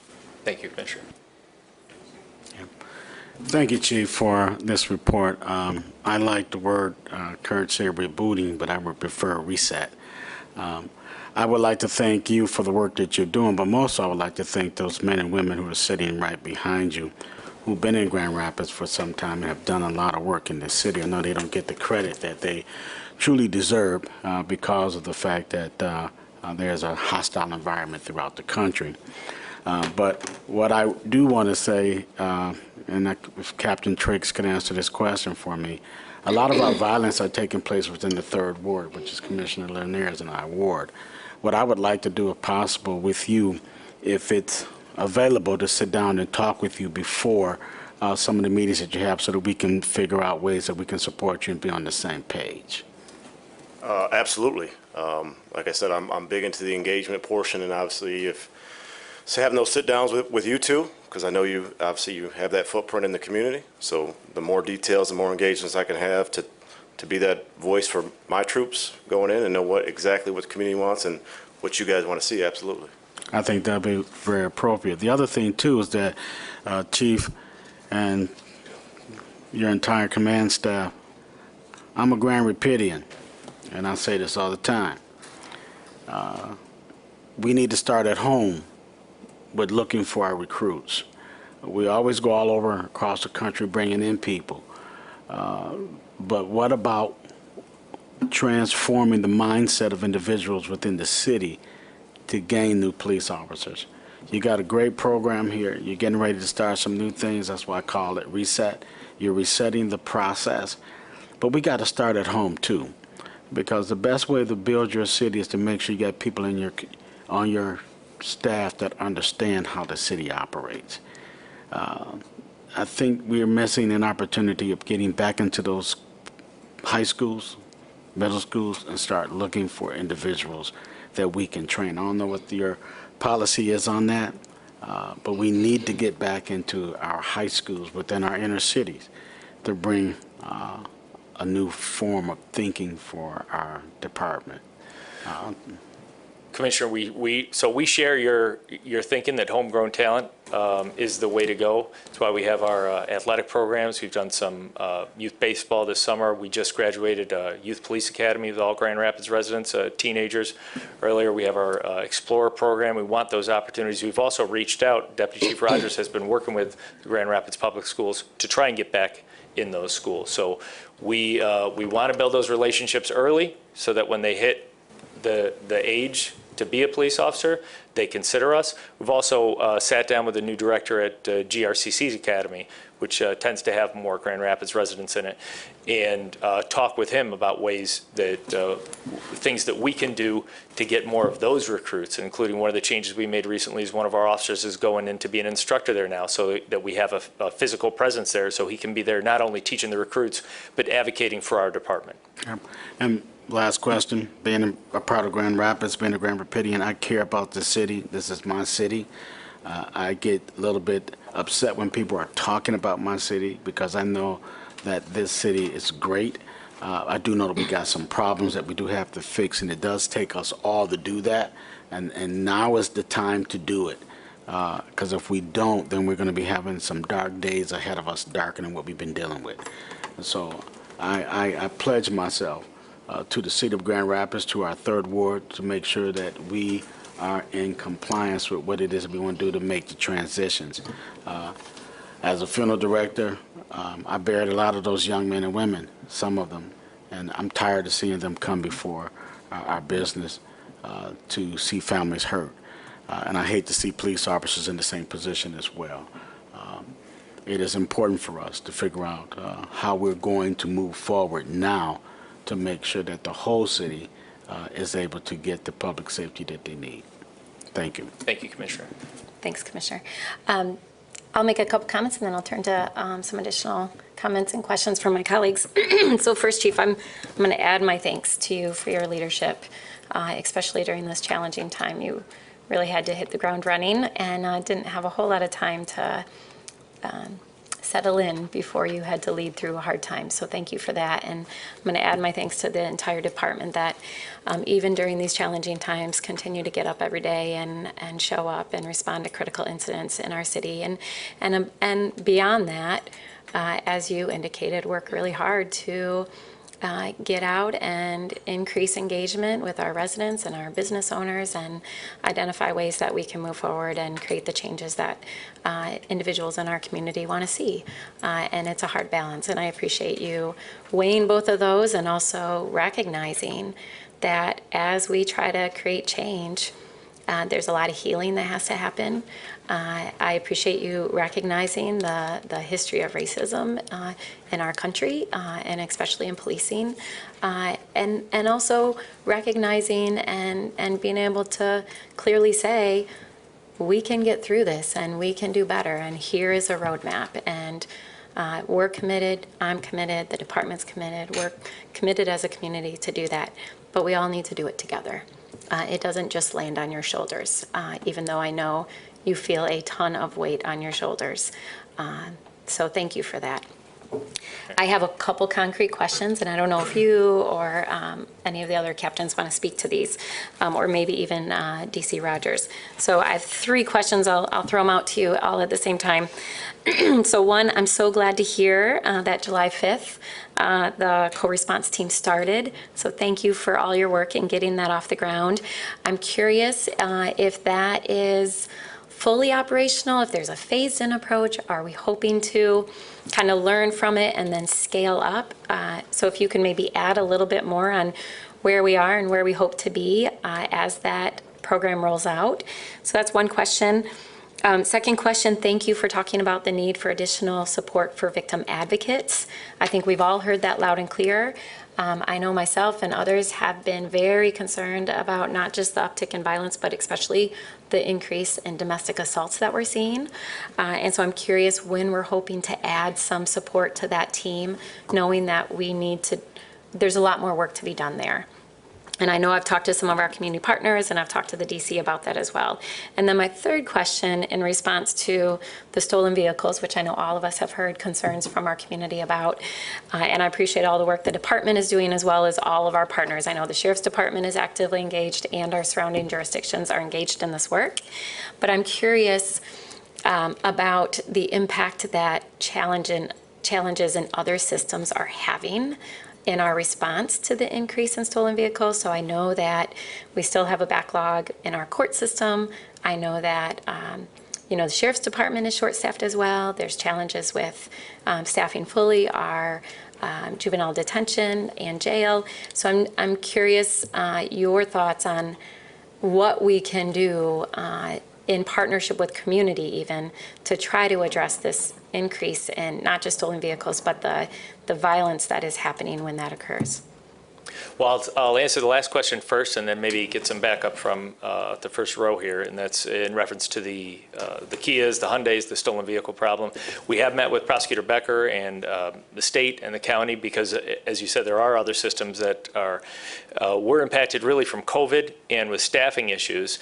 C: Thank you, Commissioner.
H: Thank you, Chief, for this report. I like the word, Kurt said rebooting, but I would prefer reset. I would like to thank you for the work that you're doing, but most I would like to thank those men and women who are sitting right behind you, who've been in Grand Rapids for some time and have done a lot of work in this city. I know they don't get the credit that they truly deserve because of the fact that there's a hostile environment throughout the country. But what I do want to say, if Captain Triggs could answer this question for me, a lot of our violence are taking place within the 3rd Ward, which is Commissioner Lanier's and our ward. What I would like to do, if possible, with you, if it's available, to sit down and talk with you before some of the meetings that you have so that we can figure out ways that we can support you and be on the same page.
E: Absolutely. Like I said, I'm big into the engagement portion, and obviously having those sit-downs with you two, because I know you have that footprint in the community. So the more details, the more engagements I can have to be that voice for my troops going in and know exactly what the community wants and what you guys want to see. Absolutely.
H: I think that'd be very appropriate. The other thing too is that, Chief, and your entire command staff, I'm a Grand Rapidian, and I say this all the time. We need to start at home with looking for our recruits. We always go all over across the country bringing in people. But what about transforming the mindset of individuals within the city to gain new police officers? You got a great program here. You're getting ready to start some new things. That's why I call it reset. You're resetting the process. But we got to start at home too, because the best way to build your city is to make sure you got people on your staff that understand how the city operates. I think we're missing an opportunity of getting back into those high schools, middle schools, and start looking for individuals that we can train. I don't know what your policy is on that, but we need to get back into our high schools within our inner cities to bring a new form of thinking for our department.
C: Commissioner, we share your thinking that homegrown talent is the way to go. That's why we have our athletic programs. We've done some youth baseball this summer. We just graduated Youth Police Academy with all Grand Rapids residents, teenagers. Earlier, we have our Explorer program. We want those opportunities. We've also reached out. Deputy Chief Rogers has been working with the Grand Rapids Public Schools to try and get back in those schools. So we want to build those relationships early so that when they hit the age to be a police officer, they consider us. We've also sat down with the new director at GRCC's Academy, which tends to have more Grand Rapids residents in it, and talk with him about ways that, things that we can do to get more of those recruits, including one of the changes we made recently is one of our officers is going in to be an instructor there now, so that we have a physical presence there, so he can be there not only teaching the recruits, but advocating for our department.
H: And last question, being a part of Grand Rapids, being a Grand Rapidian, I care about the city. This is my city. I get a little bit upset when people are talking about my city because I know that this city is great. I do know that we got some problems that we do have to fix, and it does take us all to do that. And now is the time to do it. Because if we don't, then we're going to be having some dark days ahead of us, darker than what we've been dealing with. And so I pledge myself to the city of Grand Rapids, to our 3rd Ward, to make sure that we are in compliance with what it is we want to do to make the transitions. As a funeral director, I buried a lot of those young men and women, some of them, and I'm tired of seeing them come before our business to see families hurt. And I hate to see police officers in the same position as well. It is important for us to figure out how we're going to move forward now to make sure that the whole city is able to get the public safety that they need. Thank you.
C: Thank you, Commissioner.
A: Thanks, Commissioner. I'll make a couple comments and then I'll turn to some additional comments and questions from my colleagues. So first, Chief, I'm going to add my thanks to you for your leadership, especially during this challenging time. You really had to hit the ground running and didn't have a whole lot of time to settle in before you had to lead through a hard time. So thank you for that. And I'm going to add my thanks to the entire department that even during these challenging times continue to get up every day and show up and respond to critical incidents in our city. And beyond that, as you indicated, work really hard to get out and increase engagement with our residents and our business owners and identify ways that we can move forward and create the changes that individuals in our community want to see. And it's a hard balance, and I appreciate you weighing both of those and also recognizing that as we try to create change, there's a lot of healing that has to happen. I appreciate you recognizing the history of racism in our country, and especially in policing, and also recognizing and being able to clearly say, we can get through this and we can do better, and here is a roadmap. And we're committed, I'm committed, the department's committed, we're committed as a community to do that, but we all need to do it together. It doesn't just land on your shoulders, even though I know you feel a ton of weight on your shoulders. So thank you for that. I have a couple concrete questions, and I don't know if you or any of the other captains want to speak to these, or maybe even DC Rogers. So I have 3 questions. I'll throw them out to you all at the same time. So one, I'm so glad to hear that July 5th, the co-response team started. So thank you for all your work in getting that off the ground. I'm curious if that is fully operational, if there's a phased-in approach. Are we hoping to kind of learn from it and then scale up? So if you can maybe add a little bit more on where we are and where we hope to be as that program rolls out. So that's one question. Second question, thank you for talking about the need for additional support for victim advocates. I think we've all heard that loud and clear. I know myself and others have been very concerned about not just the uptick in violence, but especially the increase in domestic assaults that we're seeing. And so I'm curious when we're hoping to add some support to that team, knowing that there's a lot more work to be done there. And I know I've talked to some of our community partners, and I've talked to the DC about that as well. And then my third question, in response to the stolen vehicles, which I know all of us have heard concerns from our community about, and I appreciate all the work the department is doing as well as all of our partners. I know the Sheriff's Department is actively engaged and our surrounding jurisdictions are engaged in this work. But I'm curious about the impact that challenges in other systems are having in our response to the increase in stolen vehicles. So I know that we still have a backlog in our court system. I know that the Sheriff's Department is short-staffed as well. There's challenges with staffing fully our juvenile detention and jail. So I'm curious your thoughts on what we can do in partnership with community even to try to address this increase in not just stolen vehicles, but the violence that is happening when that occurs.
C: Well, I'll answer the last question first and then maybe get some backup from the first row here, and that's in reference to the Kias, the Hyundais, the stolen vehicle problem. We have met with Prosecutor Becker and the state and the county because, as you said, there are other systems that were impacted really from COVID and with staffing issues.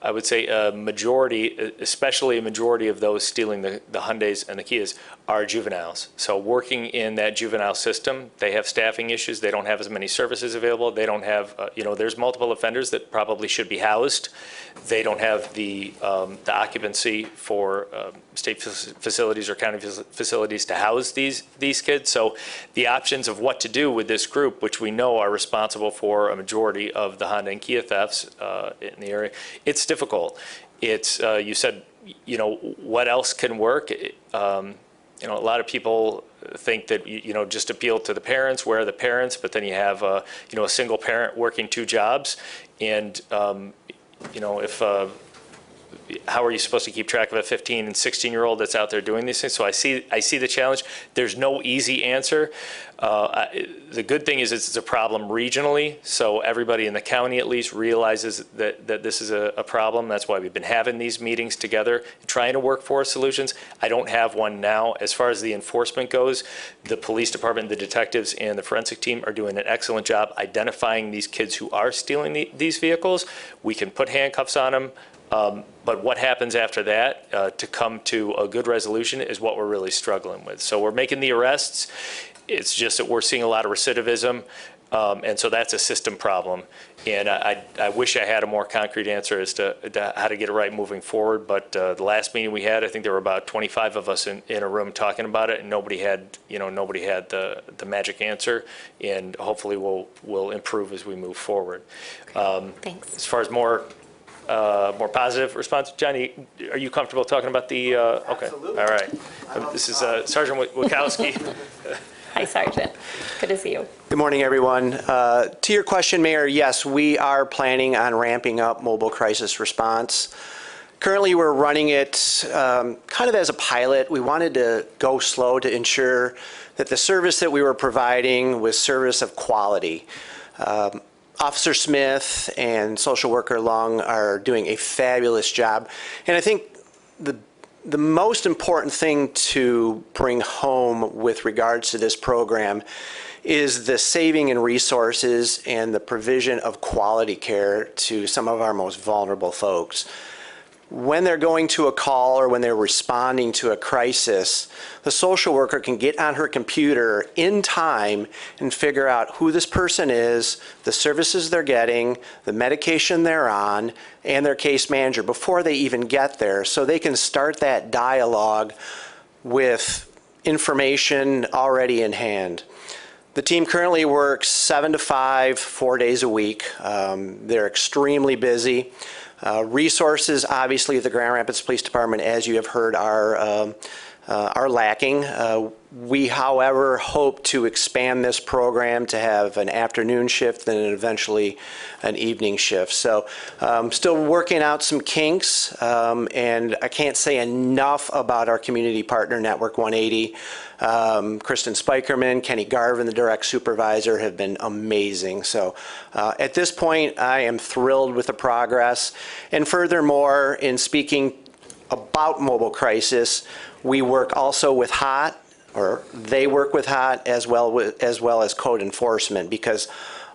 C: I would say a majority, especially a majority of those stealing the Hyundais and the Kias are juveniles. So working in that juvenile system, they have staffing issues. They don't have as many services available. They don't have, there's multiple offenders that probably should be housed. They don't have the occupancy for state facilities or county facilities to house these kids. So the options of what to do with this group, which we know are responsible for a majority of the Honda and Kia thefts in the area, it's difficult. It's, you said, what else can work? A lot of people think that, just appeal to the parents, where are the parents, but then you have, a single parent working 2 jobs. And, how are you supposed to keep track of a 15 and 16-year-old that's out there doing these things? So I see the challenge. There's no easy answer. The good thing is it's a problem regionally, so everybody in the county at least realizes that this is a problem. That's why we've been having these meetings together, trying to work for solutions. I don't have one now. As far as the enforcement goes, the police department, the detectives, and the forensic team are doing an excellent job identifying these kids who are stealing these vehicles. We can put handcuffs on them. But what happens after that to come to a good resolution is what we're really struggling with. So we're making the arrests. It's just that we're seeing a lot of recidivism. And so that's a system problem. And I wish I had a more concrete answer as to how to get it right moving forward. But the last meeting we had, I think there were about 25 of us in a room talking about it, and nobody had the magic answer. And hopefully we'll improve as we move forward.
A: Thanks.
C: As far as more positive response, Johnny, are you comfortable talking about the? Okay.
B: Absolutely.
C: All right. This is Sergeant Wachowski.
A: Hi, Sergeant. Good to see you.
I: Good morning, everyone. To your question, Mayor, yes, we are planning on ramping up mobile crisis response. Currently, we're running it kind of as a pilot. We wanted to go slow to ensure that the service that we were providing was service of quality. Officer Smith and Social Worker Long are doing a fabulous job. And I think the most important thing to bring home with regards to this program is the saving in resources and the provision of quality care to some of our most vulnerable folks. When they're going to a call or when they're responding to a crisis, the social worker can get on her computer in time and figure out who this person is, the services they're getting, the medication they're on, and their case manager before they even get there, so they can start that dialogue with information already in hand. The team currently works 7 to 5, 4 days a week. They're extremely busy. Resources, obviously, the Grand Rapids Police Department, as you have heard, are lacking. We, however, hope to expand this program to have an afternoon shift and eventually an evening shift. So still working out some kinks, and I can't say enough about our community partner network 180. Kristen Spikerman, Kenny Garvin, the direct supervisor, have been amazing. So at this point, I am thrilled with the progress. And furthermore, in speaking about mobile crisis, we work also with HOT, or they work with HOT as well as code enforcement, because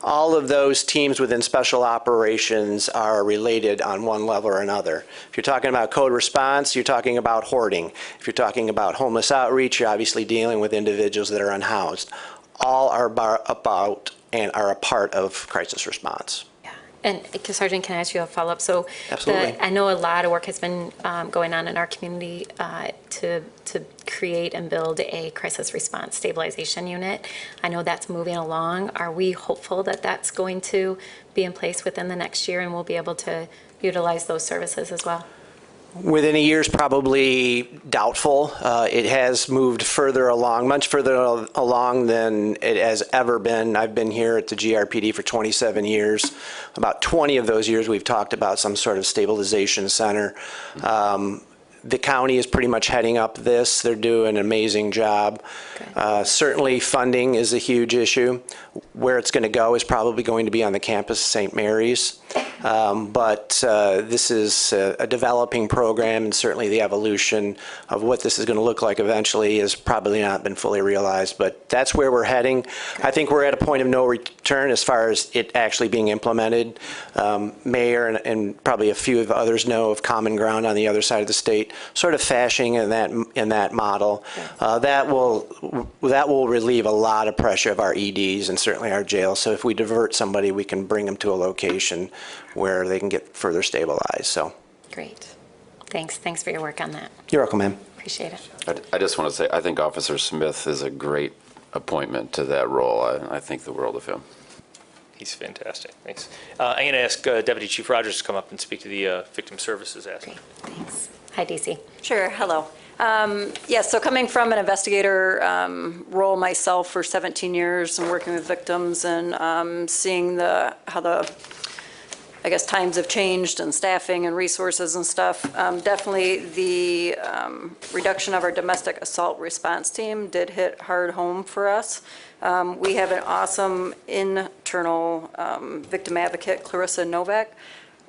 I: all of those teams within special operations are related on one level or another. If you're talking about code response, you're talking about hoarding. If you're talking about homeless outreach, you're obviously dealing with individuals that are unhoused. All are about and are a part of crisis response.
A: And Sergeant, can I ask you a follow-up? So
I: Absolutely.
A: I know a lot of work has been going on in our community to create and build a crisis response stabilization unit. I know that's moving along. Are we hopeful that that's going to be in place within the next year and we'll be able to utilize those services as well?
I: Within a year is probably doubtful. It has moved further along, much further along than it has ever been. I've been here at the GRPD for 27 years. About 20 of those years we've talked about some sort of stabilization center. The county is pretty much heading up this. They're doing an amazing job. Certainly funding is a huge issue. Where it's going to go is probably going to be on the campus of St. Mary's. But this is a developing program, and certainly the evolution of what this is going to look like eventually has probably not been fully realized. But that's where we're heading. I think we're at a point of no return as far as it actually being implemented. Mayor and probably a few of others know of Common Ground on the other side of the state, sort of fashioning in that model. That will relieve a lot of pressure of our EDs and certainly our jails. So if we divert somebody, we can bring them to a location where they can get further stabilized. So
A: Great. Thanks for your work on that.
I: You're welcome, ma'am.
A: Appreciate it.
G: I just want to say, I think Officer Smith is a great appointment to that role. I think the world of him.
C: He's fantastic. Thanks. I'm going to ask Deputy Chief Rogers to come up and speak to the Victim Services aspect.
A: Great. Thanks. Hi, DC.
J: Sure. Hello. Yes, so coming from an investigator role myself for 17 years and working with victims and seeing how the I guess times have changed and staffing and resources and stuff. Definitely the reduction of our domestic assault response team did hit hard home for us. We have an awesome internal victim advocate, Clarissa Novak.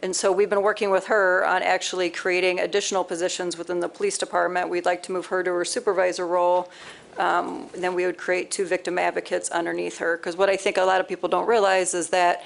J: And so we've been working with her on actually creating additional positions within the police department. We'd like to move her to her supervisor role. And then we would create 2 victim advocates underneath her. Because what I think a lot of people don't realize is that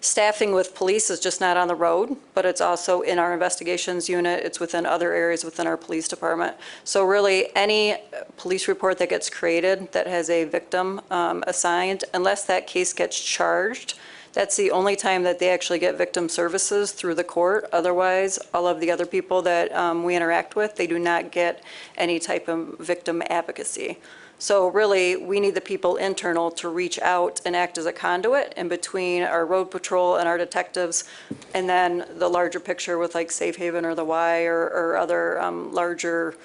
J: Staffing with police is just not on the road, but it's also in our investigations unit. It's within other areas within our police department. So really, any police report that gets created that has a victim assigned, unless that case gets charged, that's the only time that they actually get victim services through the court. Otherwise, all of the other people that we interact with, they do not get any type of victim advocacy. So really, we need the people internal to reach out and act as a conduit in between our road patrol and our detectives, and then the larger picture with like Safe Haven or the Y or other larger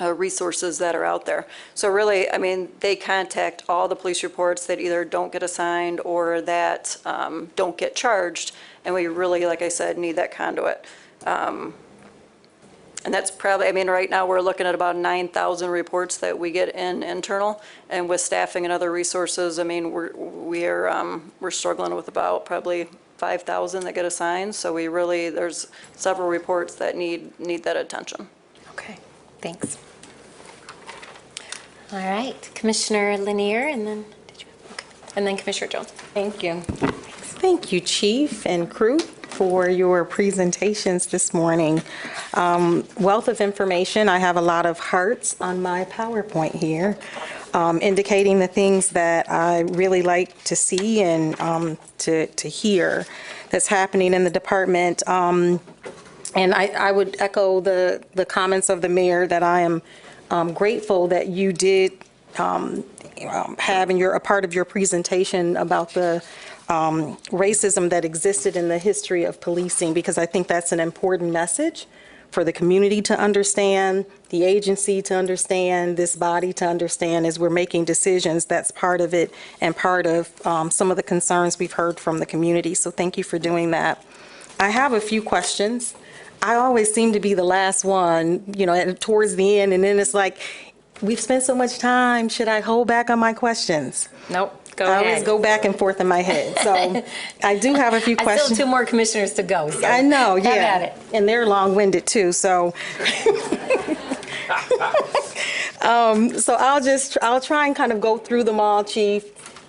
J: resources that are out there. So really, I mean, they contact all the police reports that either don't get assigned or that don't get charged, and we really, like I said, need that conduit. And that's probably, I mean, right now we're looking at about 9,000 reports that we get in internal, and with staffing and other resources, I mean, we're struggling with about probably 5,000 that get assigned. So we really, there's several reports that need that attention.
A: Okay, thanks. All right, Commissioner Lanier, and then, and then Commissioner Jones.
K: Thank you. Thank you, Chief and crew, for your presentations this morning. Wealth of information. I have a lot of hearts on my PowerPoint here, indicating the things that I really like to see and to hear that's happening in the department. And I would echo the comments of the mayor that I am grateful that you did have in a part of your presentation about the racism that existed in the history of policing, because I think that's an important message for the community to understand, the agency to understand, this body to understand as we're making decisions. That's part of it and part of some of the concerns we've heard from the community. So thank you for doing that. I have a few questions. I always seem to be the last one, you know, towards the end, and then it's like, we've spent so much time. Should I hold back on my questions?
A: Nope. Go
K: I
A: ahead.
K: always go back and forth in my head. So I do have a few
A: I
K: questions.
A: still have 2 more commissioners to go. So
K: I know,
A: have
K: yeah.
A: at it.
K: And they're long-winded too, so. So I'll try and kind of go through them all, Chief.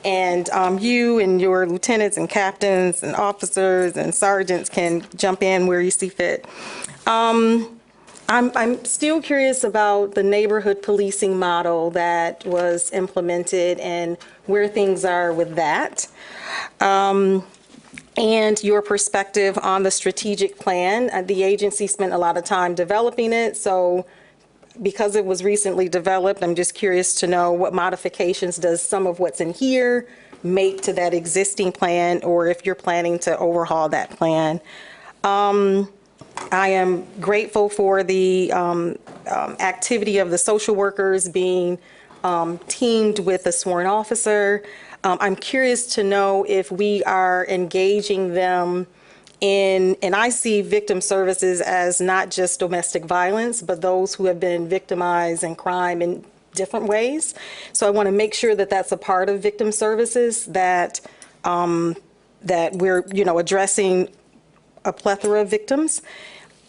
K: And you and your lieutenants and captains and officers and sergeants can jump in where you see fit. I'm still curious about the neighborhood policing model that was implemented and where things are with that. And your perspective on the strategic plan. The agency spent a lot of time developing it, so because it was recently developed, I'm just curious to know what modifications does some of what's in here make to that existing plan, or if you're planning to overhaul that plan. I am grateful for the activity of the social workers being teamed with a sworn officer. I'm curious to know if we are engaging them in, and I see victim services as not just domestic violence, but those who have been victimized in crime in different ways. So I want to make sure that that's a part of victim services, that that we're, you know, addressing a plethora of victims.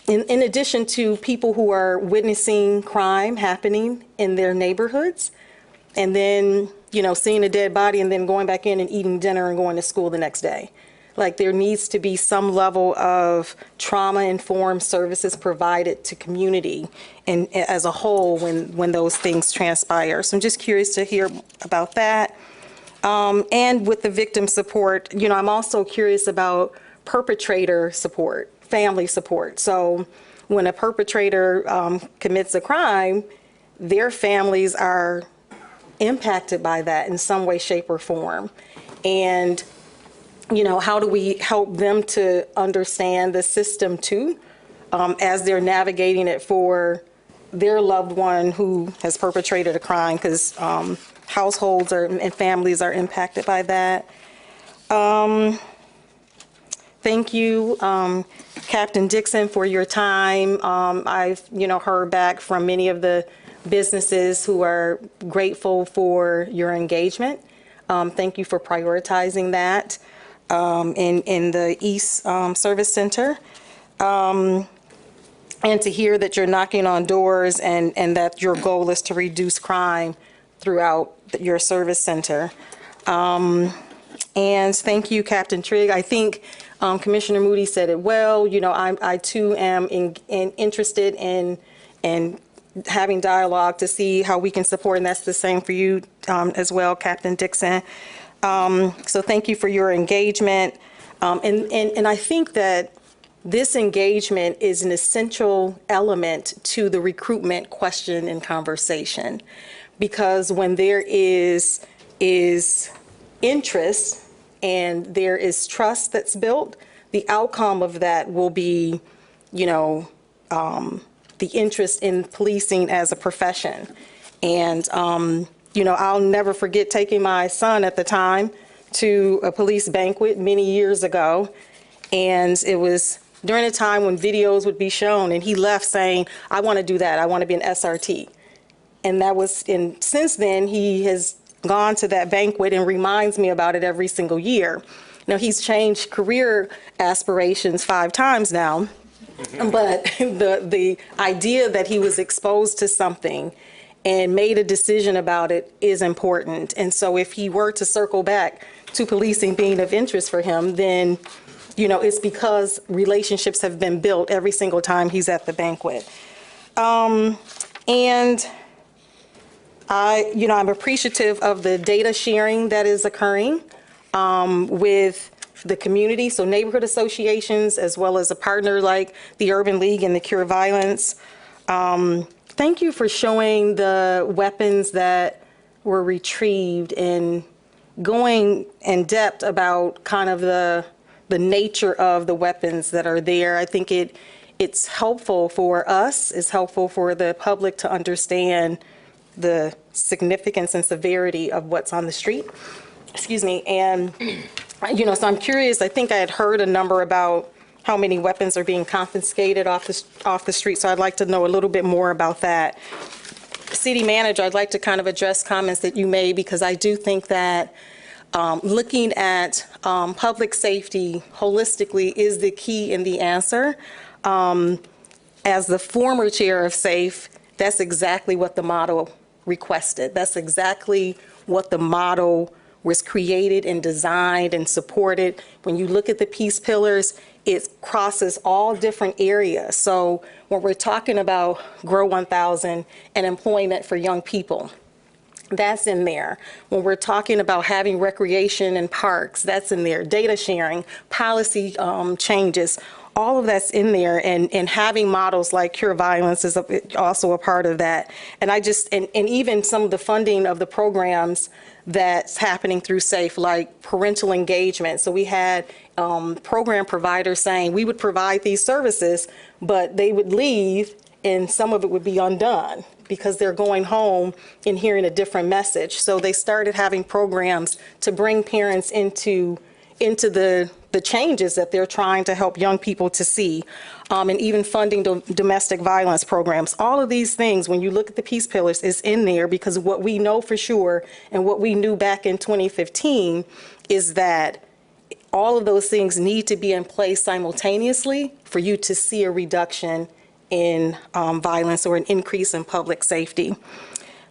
K: In addition to people who are witnessing crime happening in their neighborhoods, and then, you know, seeing a dead body and then going back in and eating dinner and going to school the next day. Like, there needs to be some level of trauma-informed services provided to community and as a whole when those things transpire. So I'm just curious to hear about that. And with the victim support, you know, I'm also curious about perpetrator support, family support. So when a perpetrator commits a crime, their families are impacted by that in some way, shape, or form. And, you know, how do we help them to understand the system too, as they're navigating it for their loved one who has perpetrated a crime, because households and families are impacted by that. Thank you, Captain Dixon, for your time. I've, you know, heard back from many of the businesses who are grateful for your engagement. Thank you for prioritizing that in the East Service Center. And to hear that you're knocking on doors and that your goal is to reduce crime throughout your service center. And thank you, Captain Trigg. I think Commissioner Moody said it well. You know, I too am interested in having dialogue to see how we can support, and that's the same for you as well, Captain Dixon. So thank you for your engagement. And I think that this engagement is an essential element to the recruitment question and conversation, because when there is interest and there is trust that's built, the outcome of that will be, you know, the interest in policing as a profession. And, you know, I'll never forget taking my son at the time to a police banquet many years ago. And it was during a time when videos would be shown, and he left saying, I want to do that. I want to be an SRT. And that was, and since then, he has gone to that banquet and reminds me about it every single year. Now, he's changed career aspirations 5 times now, but the idea that he was exposed to something and made a decision about it is important. And so if he were to circle back to policing being of interest for him, then, you know, it's because relationships have been built every single time he's at the banquet. And I'm appreciative of the data sharing that is occurring with the community, so neighborhood associations, as well as a partner like the Urban League and the Cure Violence. Thank you for showing the weapons that were retrieved and going in depth about kind of the nature of the weapons that are there. I think it's helpful for us, it's helpful for the public to understand the significance and severity of what's on the street. Excuse me. And, you know, so I'm curious, I think I had heard a number about how many weapons are being confiscated off the street, so I'd like to know a little bit more about that. City Manager, I'd like to kind of address comments that you made, because I do think that looking at public safety holistically is the key and the answer. As the former chair of SAFE, that's exactly what the model requested. That's exactly what the model was created and designed and supported. When you look at the peace pillars, it crosses all different areas. So when we're talking about Grow 1000 and employment for young people, that's in there. When we're talking about having recreation and parks, that's in there. Data sharing, policy changes, all of that's in there, and having models like Cure Violence is also a part of that. And and even some of the funding of the programs that's happening through SAFE, like parental engagement. So we had program providers saying we would provide these services, but they would leave and some of it would be undone because they're going home and hearing a different message. So they started having programs to bring parents into the changes that they're trying to help young people to see, and even funding domestic violence programs. All of these things, when you look at the peace pillars, is in there, because what we know for sure and what we knew back in 2015 is that all of those things need to be in place simultaneously for you to see a reduction in violence or an increase in public safety.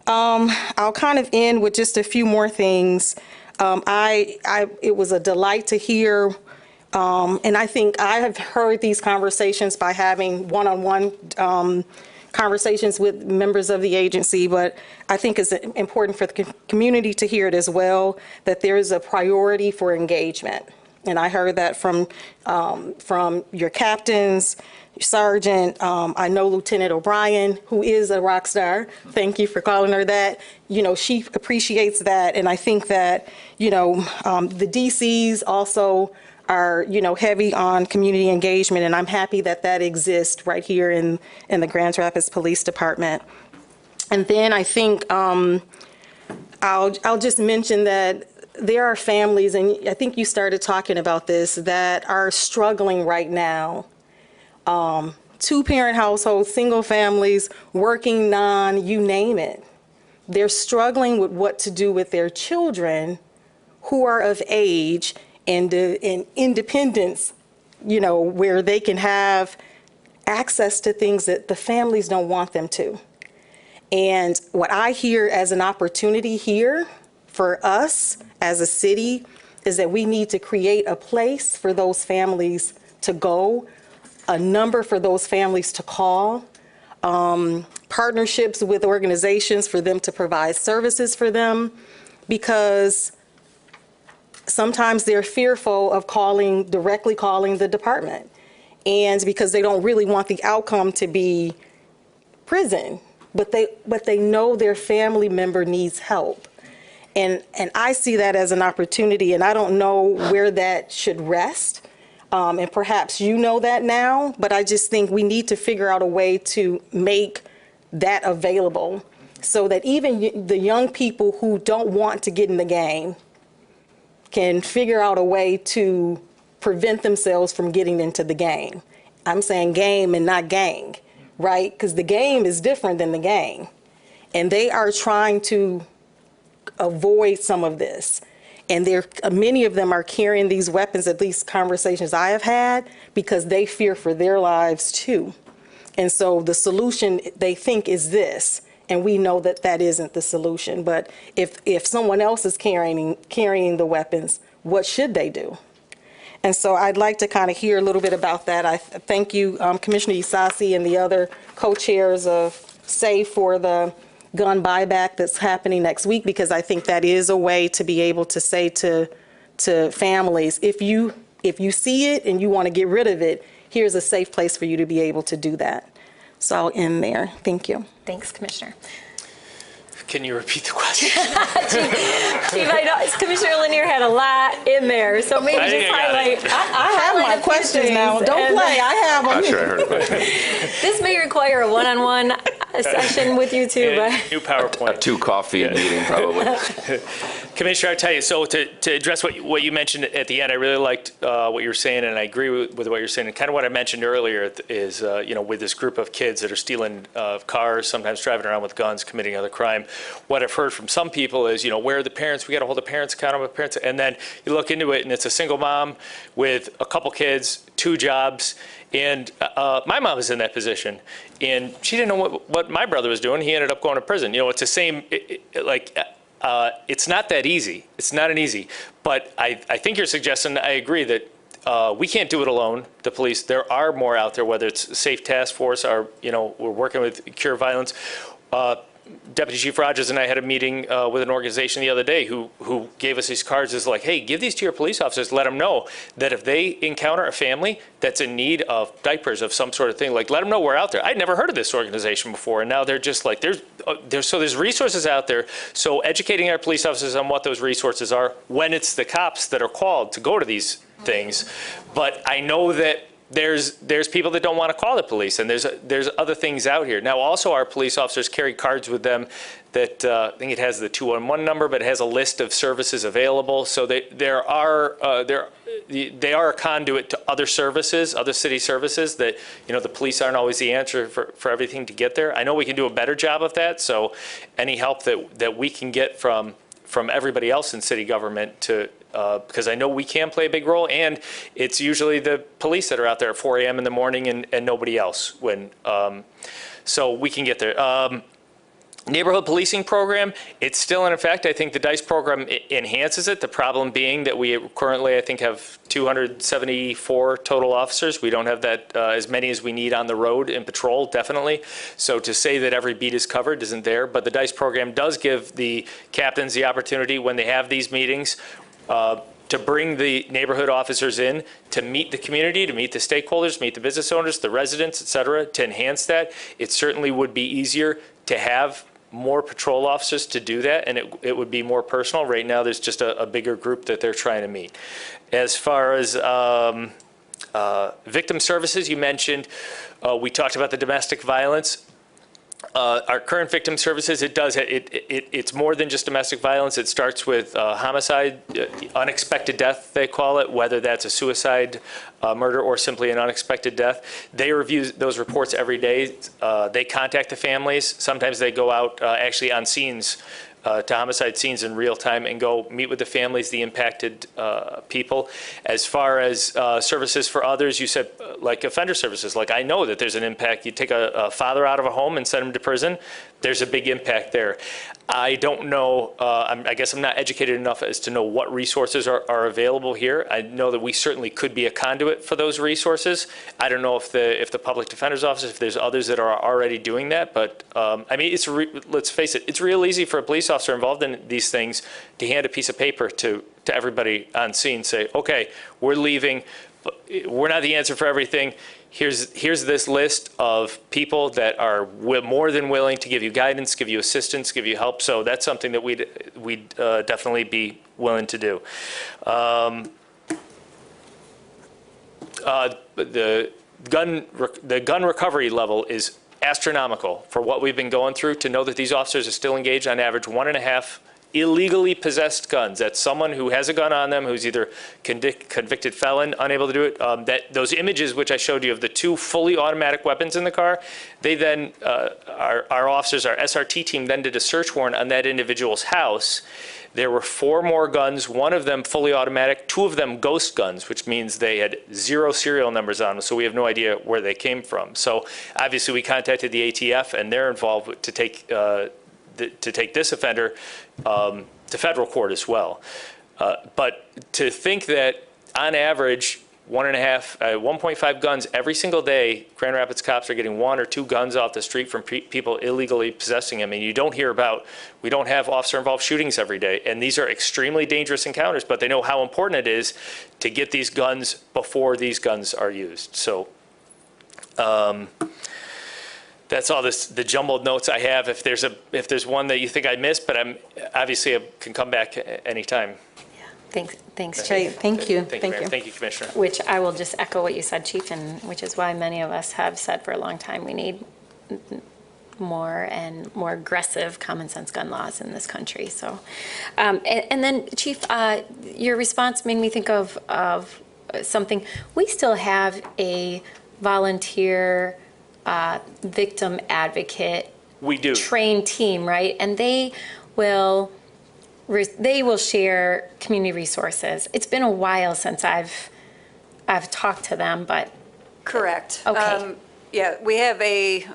K: I'll kind of end with just a few more things. It was a delight to hear, and I think I have heard these conversations by having one-on-one conversations with members of the agency, but I think it's important for the community to hear it as well, that there is a priority for engagement. And I heard that from your captains, Sergeant, I know Lieutenant O'Brien, who is a rock star. Thank you for calling her that. You know, she appreciates that. And I think that, you know, the DCs also are, you know, heavy on community engagement. And I'm happy that that exists right here in the Grand Rapids Police Department. And then I think I'll just mention that there are families, and I think you started talking about this, that are struggling right now. 2-parent households, single families, working you name it. They're struggling with what to do with their children who are of age and in independence, you know, where they can have access to things that the families don't want them to. And what I hear as an opportunity here for us as a city is that we need to create a place for those families to go, a number for those families to call, partnerships with organizations for them to provide services for them, because sometimes they're fearful of directly calling the department, and because they don't really want the outcome to be prison, but they know their family member needs help. And I see that as an opportunity, and I don't know where that should rest. And perhaps you know that now, but I just think we need to figure out a way to make that available so that even the young people who don't want to get in the game can figure out a way to prevent themselves from getting into the game. I'm saying game and not gang, right? Because the game is different than the gang. And they are trying to avoid some of this. And many of them are carrying these weapons, at least conversations I have had, because they fear for their lives too. And so the solution they think is this, and we know that that isn't the solution. But if someone else is carrying the weapons, what should they do? And so I'd like to kind of hear a little bit about that. I thank you, Commissioner Isasi and the other co-chairs of SAFE for the gun buyback that's happening next week, because I think that is a way to be able to say to families, if you see it and you want to get rid of it, here's a safe place for you to be able to do that. So I'll end there. Thank you.
A: Thanks, Commissioner.
C: Can you repeat the question?
A: Chief, I know Commissioner Lanier had a lot in there, so maybe
C: I think
A: just
C: I got
A: highlight.
C: it.
K: I have my
A: highlight a few
K: questions now.
A: things,
K: Don't
A: and
K: play. I have them.
F: Not sure I heard a question.
A: This may require a one-on-one session with you too, but.
C: New PowerPoint.
G: 2 coffee meeting probably.
C: Commissioner, I'll tell you, so to address what you mentioned at the end, I really liked what you were saying, and I agree with what you're saying. And kind of what I mentioned earlier is, with this group of kids that are stealing cars, sometimes driving around with guns, committing other crime, what I've heard from some people is, where are the parents? We got to hold the parents accountable. Parents, and then you look into it, and it's a single mom with a couple kids, 2 jobs. And my mom was in that position, and she didn't know what my brother was doing. He ended up going to prison. It's the same, it's not that easy. It's not an easy. But I think you're suggesting, I agree, that we can't do it alone, the police. There are more out there, whether it's Safe Task Force or, we're working with Cure Violence. Deputy Chief Rogers and I had a meeting with an organization the other day who gave us these cards. Is like, hey, give these to your police officers. Let them know that if they encounter a family that's in need of diapers of some sort of thing, let them know we're out there. I'd never heard of this organization before, and now they're just like, there's resources out there. So educating our police officers on what those resources are when it's the cops that are called to go to these things. But I know that there's people that don't want to call the police, and there's other things out here. Now, also, our police officers carry cards with them that I think it has the 211 number, but it has a list of services available. So they are a conduit to other services, other city services that, the police aren't always the answer for everything to get there. I know we can do a better job of that. So any help that we can get from everybody else in city government because I know we can play a big role, and it's usually the police that are out there at 4 a.m. in the morning and nobody else so we can get there. Neighborhood policing program, it's still in effect. I think the DICE program enhances it. The problem being that we currently, I think, have 274 total officers. We don't have that as many as we need on the road in patrol, definitely. So to say that every beat is covered isn't there, but the DICE program does give the captains the opportunity when they have these meetings to bring the neighborhood officers in to meet the community, to meet the stakeholders, meet the business owners, the residents, et cetera, to enhance that. It certainly would be easier to have more patrol officers to do that, and it would be more personal. Right now, there's just a bigger group that they're trying to meet. As far as victim services, you mentioned, we talked about the domestic violence. Our current victim services, it's more than just domestic violence. It starts with homicide, unexpected death, they call it, whether that's a suicide, murder, or simply an unexpected death. They review those reports every day. They contact the families. Sometimes they go out actually on scenes, to homicide scenes in real time and go meet with the families, the impacted people. As far as services for others, you said like offender services. Like I know that there's an impact. You take a father out of a home and send him to prison. there's a big impact there. I don't know, I guess I'm not educated enough as to know what resources are available here. I know that we certainly could be a conduit for those resources. I don't know if the Public Defender's Office, if there's others that are already doing that, but I mean, let's face it, it's real easy for a police officer involved in these things to hand a piece of paper to everybody on scene, say, okay, we're leaving, we're not the answer for everything. Here's this list of people that are more than willing to give you guidance, give you assistance, give you help. So that's something that we'd definitely be willing to do. The gun recovery level is astronomical for what we've been going through. To know that these officers are still engaged on average 1.5 illegally possessed guns. That's someone who has a gun on them, who's either convicted felon, unable to do it. Those images which I showed you of the 2 fully automatic weapons in the car, they then, our officers, our SRT team then did a search warrant on that individual's house. There were 4 more guns, 1 of them fully automatic, 2 of them ghost guns, which means they had 0 serial numbers on them, so we have no idea where they came from. So obviously we contacted the ATF, and they're involved to take this offender to federal court as well. But to think that on average, 1.5 guns every single day, Grand Rapids cops are getting 1 or 2 guns off the street from people illegally possessing them. And you don't hear about, we don't have officer-involved shootings every day. And these are extremely dangerous encounters, but they know how important it is to get these guns before these guns are used. So that's all the jumbled notes I have. If there's one that you think I missed, but I can come back anytime.
A: Thanks, Chief.
K: Thank you.
C: Thank you, Commissioner.
A: Which I will just echo what you said, Chief, and which is why many of us have said for a long time we need more and more aggressive common sense gun laws in this country. So, and then, Chief, your response made me think of something. We still have a volunteer victim advocate trained team, right? And they will share community resources. It's been a while since I've talked to them, but
J: correct.
A: Okay.
J: Yeah, we have a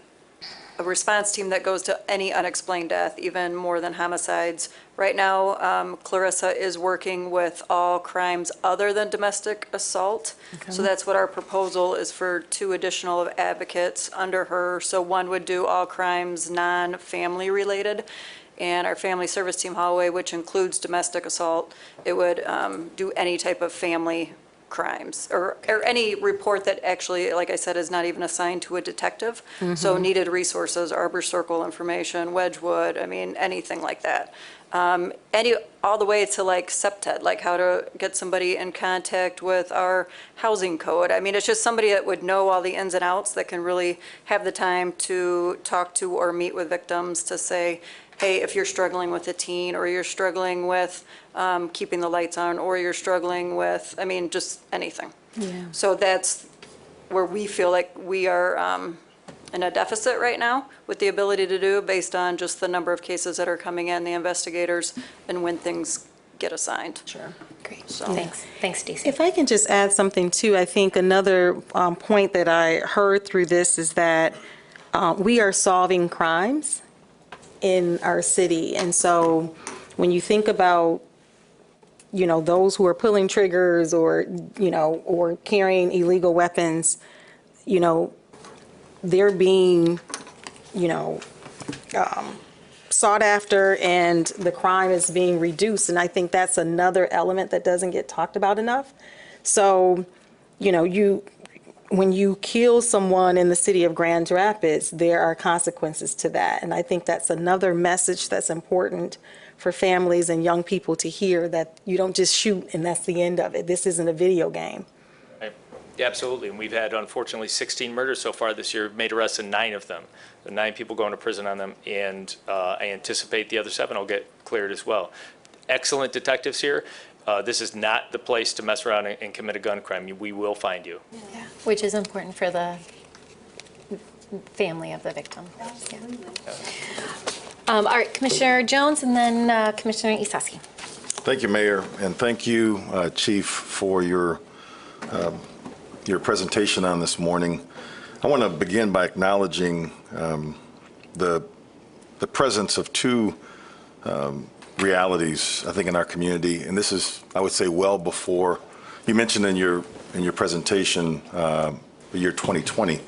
J: response team that goes to any unexplained death, even more than homicides. Right now, Clarissa is working with all crimes other than domestic assault. Okay. So that's what our proposal is, for 2 additional advocates under her. So one would do all crimes non-family related, and our family service team, Hallway, which includes domestic assault, it would do any type of family crimes or any report that actually, like I said, is not even assigned to a detective. Mm-hmm. So needed resources, Arbor Circle information, Wedgwood, I mean, anything like that. All the way to like SEPTED, like how to get somebody in contact with our housing code. I mean, it's just somebody that would know all the ins and outs, that can really have the time to talk to or meet with victims to say, hey, if you're struggling with a teen, or you're struggling with keeping the lights on, or you're struggling with, I mean, just anything. Yeah. So that's where we feel like we are in a deficit right now with the ability to do, based on just the number of cases that are coming in, the investigators, and when things get assigned.
A: Sure. Great.
J: So.
A: Thanks, Stacey.
K: If I can just add something too, I think another point that I heard through this is that we are solving crimes in our city. And so when you think about, those who are pulling triggers or carrying illegal weapons, they're being, sought after, and the crime is being reduced. And I think that's another element that doesn't get talked about enough. So, when you kill someone in the city of Grand Rapids, there are consequences to that. And I think that's another message that's important for families and young people to hear, that you don't just shoot and that's the end of it. This isn't a video game.
C: Yeah, absolutely. And we've had, unfortunately, 16 murders so far this year, made arrests in 9 of them. The 9 people going to prison on them, and I anticipate the other 7 will get cleared as well. Excellent detectives here. This is not the place to mess around and commit a gun crime. We will find you.
A: Yeah. Which is important for the family of the victim. Absolutely. Yeah. All right, Commissioner Jones, and then Commissioner Isasi.
L: Thank you, Mayor, and thank you, Chief, for your presentation on this morning. I want to begin by acknowledging the the presence of two realities, I think, in our community, and this is, I would say, well before, you mentioned in your presentation the year 2020.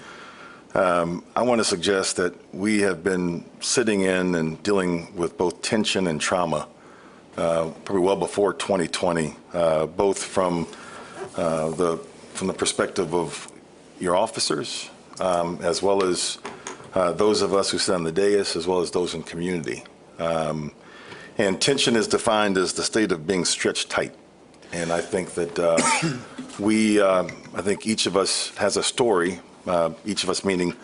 L: I want to suggest that we have been sitting in and dealing with both tension and trauma probably well before 2020, both from the perspective of your officers, as well as those of us who sit on the dais, as well as those in community. And tension is defined as the state of being stretched tight. And I think that I think each of us has a story, each of us meaning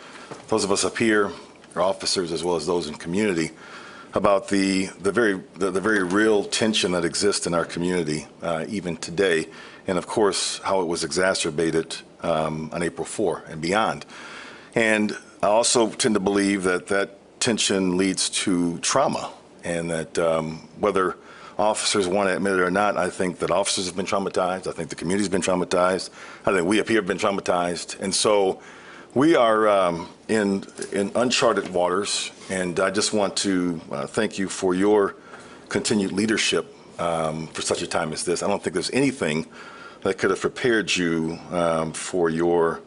L: those of us up here, our officers, as well as those in community, about the very real tension that exists in our community, even today, and of course, how it was exacerbated on April 4 and beyond. And I also tend to believe that that tension leads to trauma, and that whether officers want to admit it or not, I think that officers have been traumatized. I think the community's been traumatized. I think we up here have been traumatized. And so we are in uncharted waters, and I just want to thank you for your continued leadership for such a time as this. I don't think there's anything that could have prepared you for your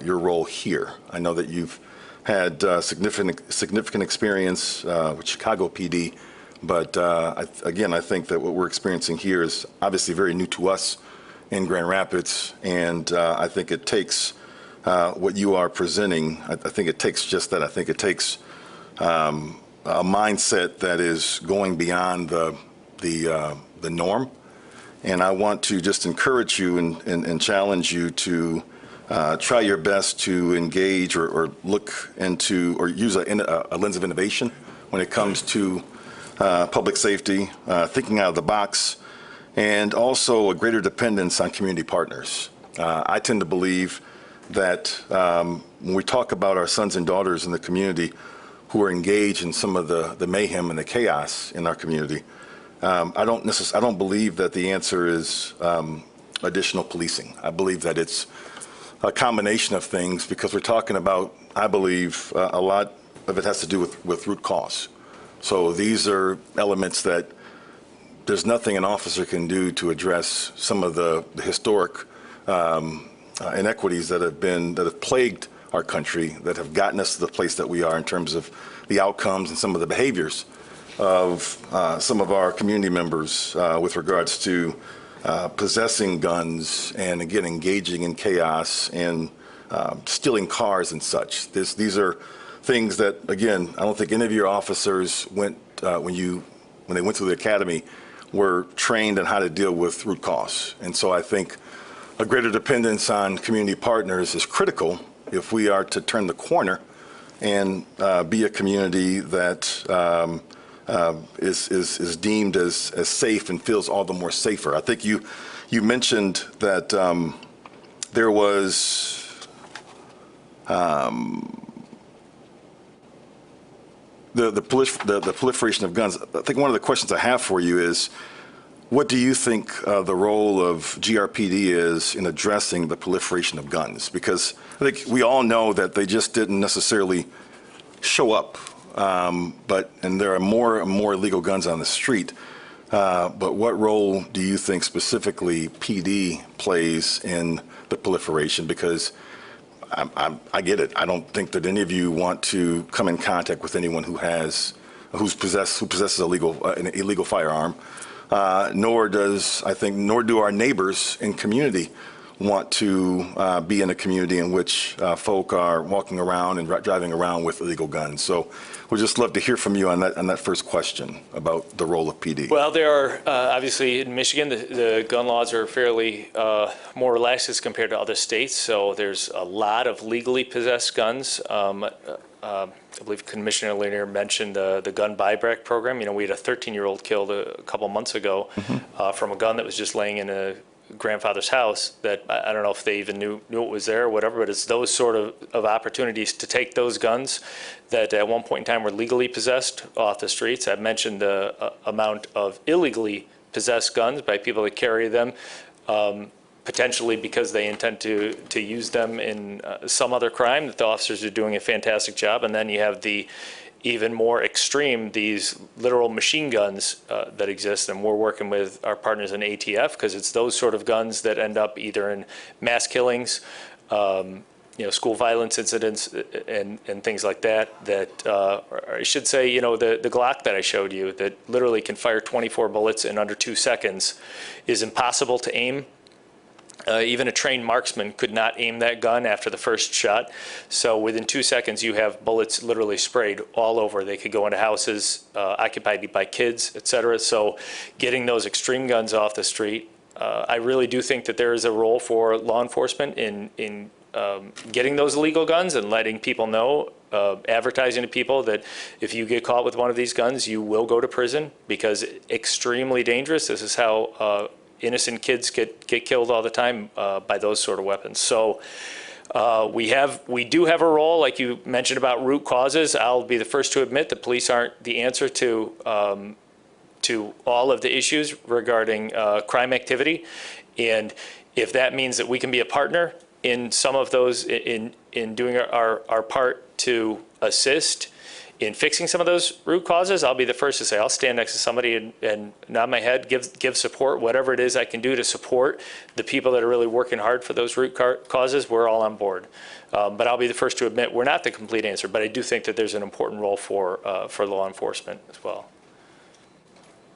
L: role here. I know that you've had significant experience with Chicago PD, but again, I think that what we're experiencing here is obviously very new to us in Grand Rapids, and I think it takes what you are presenting. I think it takes just that. I think it takes a mindset that is going beyond the norm, and I want to just encourage you and challenge you to try your best to engage or look into or use a lens of innovation when it comes to public safety, thinking out of the box, and also a greater dependence on community partners. I tend to believe that when we talk about our sons and daughters in the community who are engaged in some of the mayhem and the chaos in our community, I don't believe that the answer is additional policing. I believe that it's a combination of things, because we're talking about, I believe, a lot of it has to do with root cause. So these are elements that there's nothing an officer can do to address some of the historic inequities that have plagued our country, that have gotten us to the place that we are in terms of the outcomes and some of the behaviors of some of our community members with regards to possessing guns and, again, engaging in chaos and stealing cars and such. These are things that, again, I don't think any of your officers went, when they went through the academy, were trained on how to deal with root cause. And so I think a greater dependence on community partners is critical if we are to turn the corner and be a community that is deemed as safe and feels all the more safer. I think you mentioned that there was the proliferation of guns. I think one of the questions I have for you is, what do you think the role of GRPD is in addressing the proliferation of guns? Because I think we all know that they just didn't necessarily show up, and there are more and more illegal guns on the street. But what role do you think specifically PD plays in the proliferation? Because I get it. I don't think that any of you want to come in contact with anyone who possesses an illegal firearm. Nor do our neighbors in community want to be in a community in which folk are walking around and driving around with illegal guns. So we'd just love to hear from you on that first question about the role of PD.
C: Well, there are, obviously in Michigan, the gun laws are fairly more relaxed as compared to other states. So there's a lot of legally possessed guns. I believe Commissioner Lanier mentioned the Gun Buyback Program. You know, we had a 13-year-old killed a couple months ago from a gun that was just laying in a grandfather's house that I don't know if they even knew it was there or whatever, but it's those sort of opportunities to take those guns that at one point in time were legally possessed off the streets. I've mentioned the amount of illegally possessed guns by people that carry them. potentially because they intend to use them in some other crime, that the officers are doing a fantastic job. And then you have the even more extreme, these literal machine guns that exist. And we're working with our partners in ATF because it's those sort of guns that end up either in mass killings, school violence incidents and things like that, or I should say, the Glock that I showed you that literally can fire 24 bullets in under 2 seconds is impossible to aim. Even a trained marksman could not aim that gun after the first shot. So within 2 seconds, you have bullets literally sprayed all over. They could go into houses occupied by kids, et cetera. So getting those extreme guns off the street, I really do think that there is a role for law enforcement in getting those illegal guns and letting people know, advertising to people that if you get caught with one of these guns, you will go to prison because extremely dangerous. This is how innocent kids get killed all the time by those sort of weapons. So we do have a role, like you mentioned about root causes. I'll be the first to admit that police aren't the answer to all of the issues regarding crime activity. And if that means that we can be a partner in some of those, in doing our part to assist in fixing some of those root causes, I'll be the first to say I'll stand next to somebody and nod my head, give support, whatever it is I can do to support the people that are really working hard for those root causes. We're all on board. But I'll be the first to admit we're not the complete answer, but I do think that there's an important role for law enforcement as well.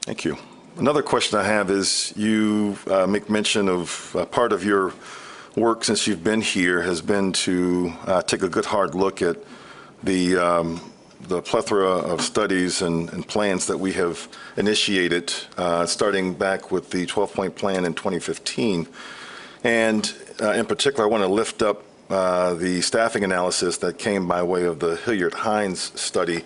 L: Thank you. Another question I have is you make mention of part of your work since you've been here has been to take a good hard look at the plethora of studies and plans that we have initiated, starting back with the 12-point plan in 2015. And in particular, I want to lift up the staffing analysis that came by way of the Hilliard-Hines study.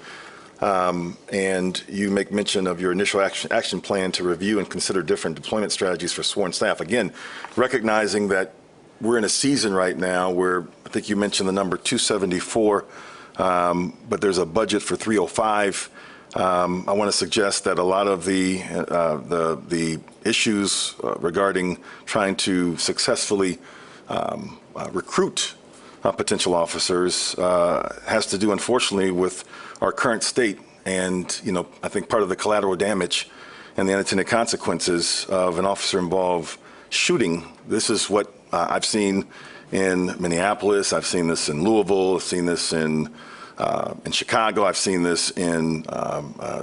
L: And you make mention of your initial action plan to review and consider different deployment strategies for sworn staff. Again, recognizing that we're in a season right now where I think you mentioned the number 274, but there's a budget for 305. I want to suggest that a lot of the issues regarding trying to successfully recruit potential officers has to do, unfortunately, with our current state. And, I think part of the collateral damage and the unintended consequences of an officer-involved shooting, this is what I've seen in Minneapolis, I've seen this in Louisville, I've seen this in Chicago, I've seen this in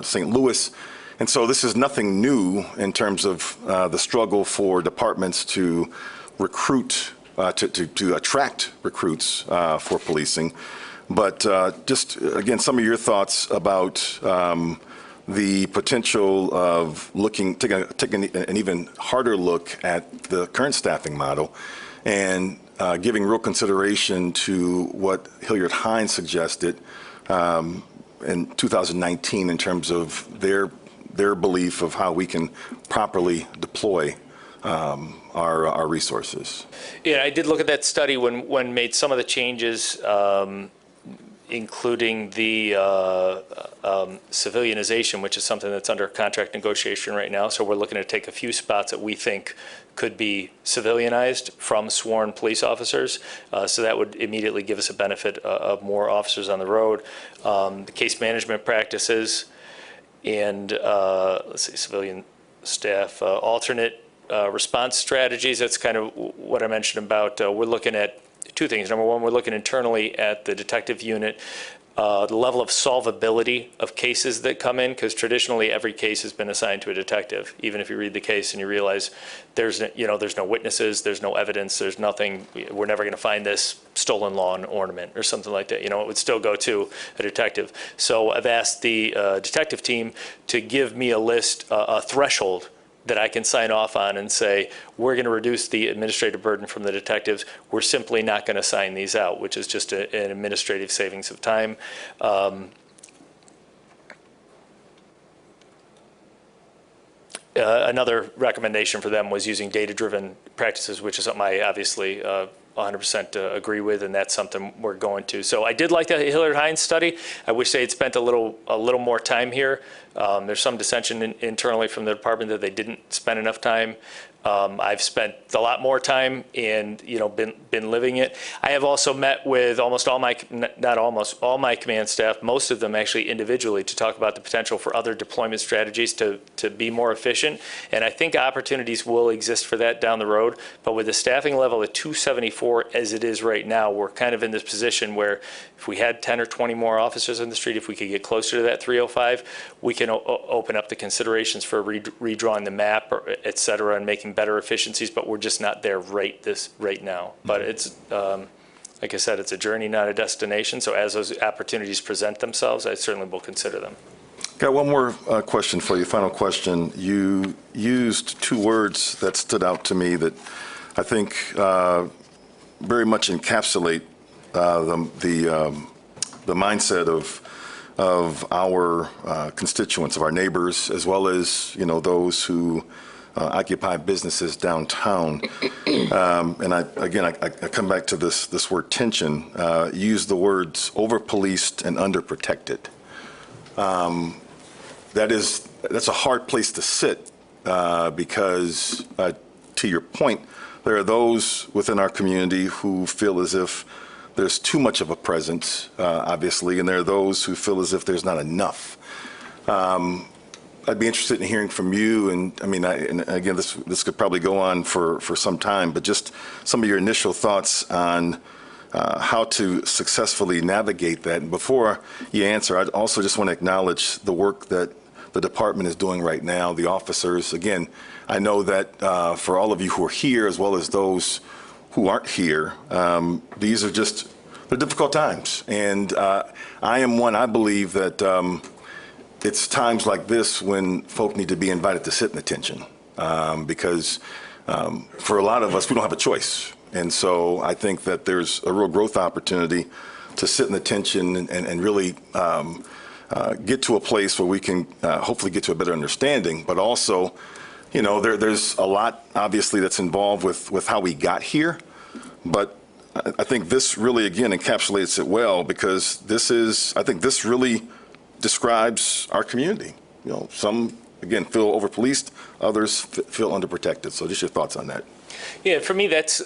L: St. Louis. And so this is nothing new in terms of the struggle for departments to recruit, to attract recruits for policing. But just, again, some of your thoughts about the potential of taking an even harder look at the current staffing model and giving real consideration to what Hilliard-Hines suggested in 2019 in terms of their belief of how we can properly deploy our resources.
C: Yeah, I did look at that study when made some of the changes, including the civilianization, which is something that's under contract negotiation right now. So we're looking to take a few spots that we think could be civilianized from sworn police officers. So that would immediately give us a benefit of more officers on the road. The case management practices and, civilian staff, alternate response strategies. That's kind of what I mentioned about, we're looking at two things. Number one, we're looking internally at the detective unit, the level of solvability of cases that come in, because traditionally every case has been assigned to a detective. Even if you read the case and you realize there's no witnesses, there's no evidence, there's nothing, we're never going to find this stolen lawn ornament or something like that. It would still go to a detective. So I've asked the detective team to give me a list, a threshold that I can sign off on and say, we're going to reduce the administrative burden from the detectives. We're simply not going to sign these out, which is just an administrative savings of time. Another recommendation for them was using data-driven practices, which is something I obviously 100% agree with, and that's something we're going to. So I did like the Hilliard-Hines study. I wish they had spent a little more time here. There's some dissension internally from the department that they didn't spend enough time I've spent a lot more time and, been living it. I have also met with almost all my, not almost, all my command staff, most of them actually individually, to talk about the potential for other deployment strategies to be more efficient. And I think opportunities will exist for that down the road. But with the staffing level at 274 as it is right now, we're kind of in this position where if we had 10 or 20 more officers in the street, if we could get closer to that 305, we can open up the considerations for redrawing the map, or et cetera, and making better efficiencies, but we're just not there right now. But it's, like I said, it's a journey, not a destination. So as those opportunities present themselves, I certainly will consider them.
L: Got one more question for you, final question. You used two words that stood out to me that I think very much encapsulate the mindset of our constituents, of our neighbors, as well as those who occupy businesses downtown. And I come back to this word tension. Use the words over-policed and under-protected. That's a hard place to sit because, to your point, there are those within our community who feel as if there's too much of a presence, obviously, and there are those who feel as if there's not enough. I'd be interested in hearing from you, and and again, this could probably go on for some time, but just some of your initial thoughts on how to successfully navigate that. And before you answer, I also just want to acknowledge the work that the department is doing right now, the officers. Again, I know that for all of you who are here, as well as those who aren't here, these are they're difficult times. And I believe that it's times like this when folk need to be invited to sit in attention because for a lot of us, we don't have a choice. And so I think that there's a real growth opportunity to sit in attention and really get to a place where we can hopefully get to a better understanding, but also, there's a lot obviously that's involved with how we got here. But I think this really, again, encapsulates it well because I think this really describes our community. Some, again, feel over-policed, others feel underprotected. So just your thoughts on that.
C: Yeah, for me, that's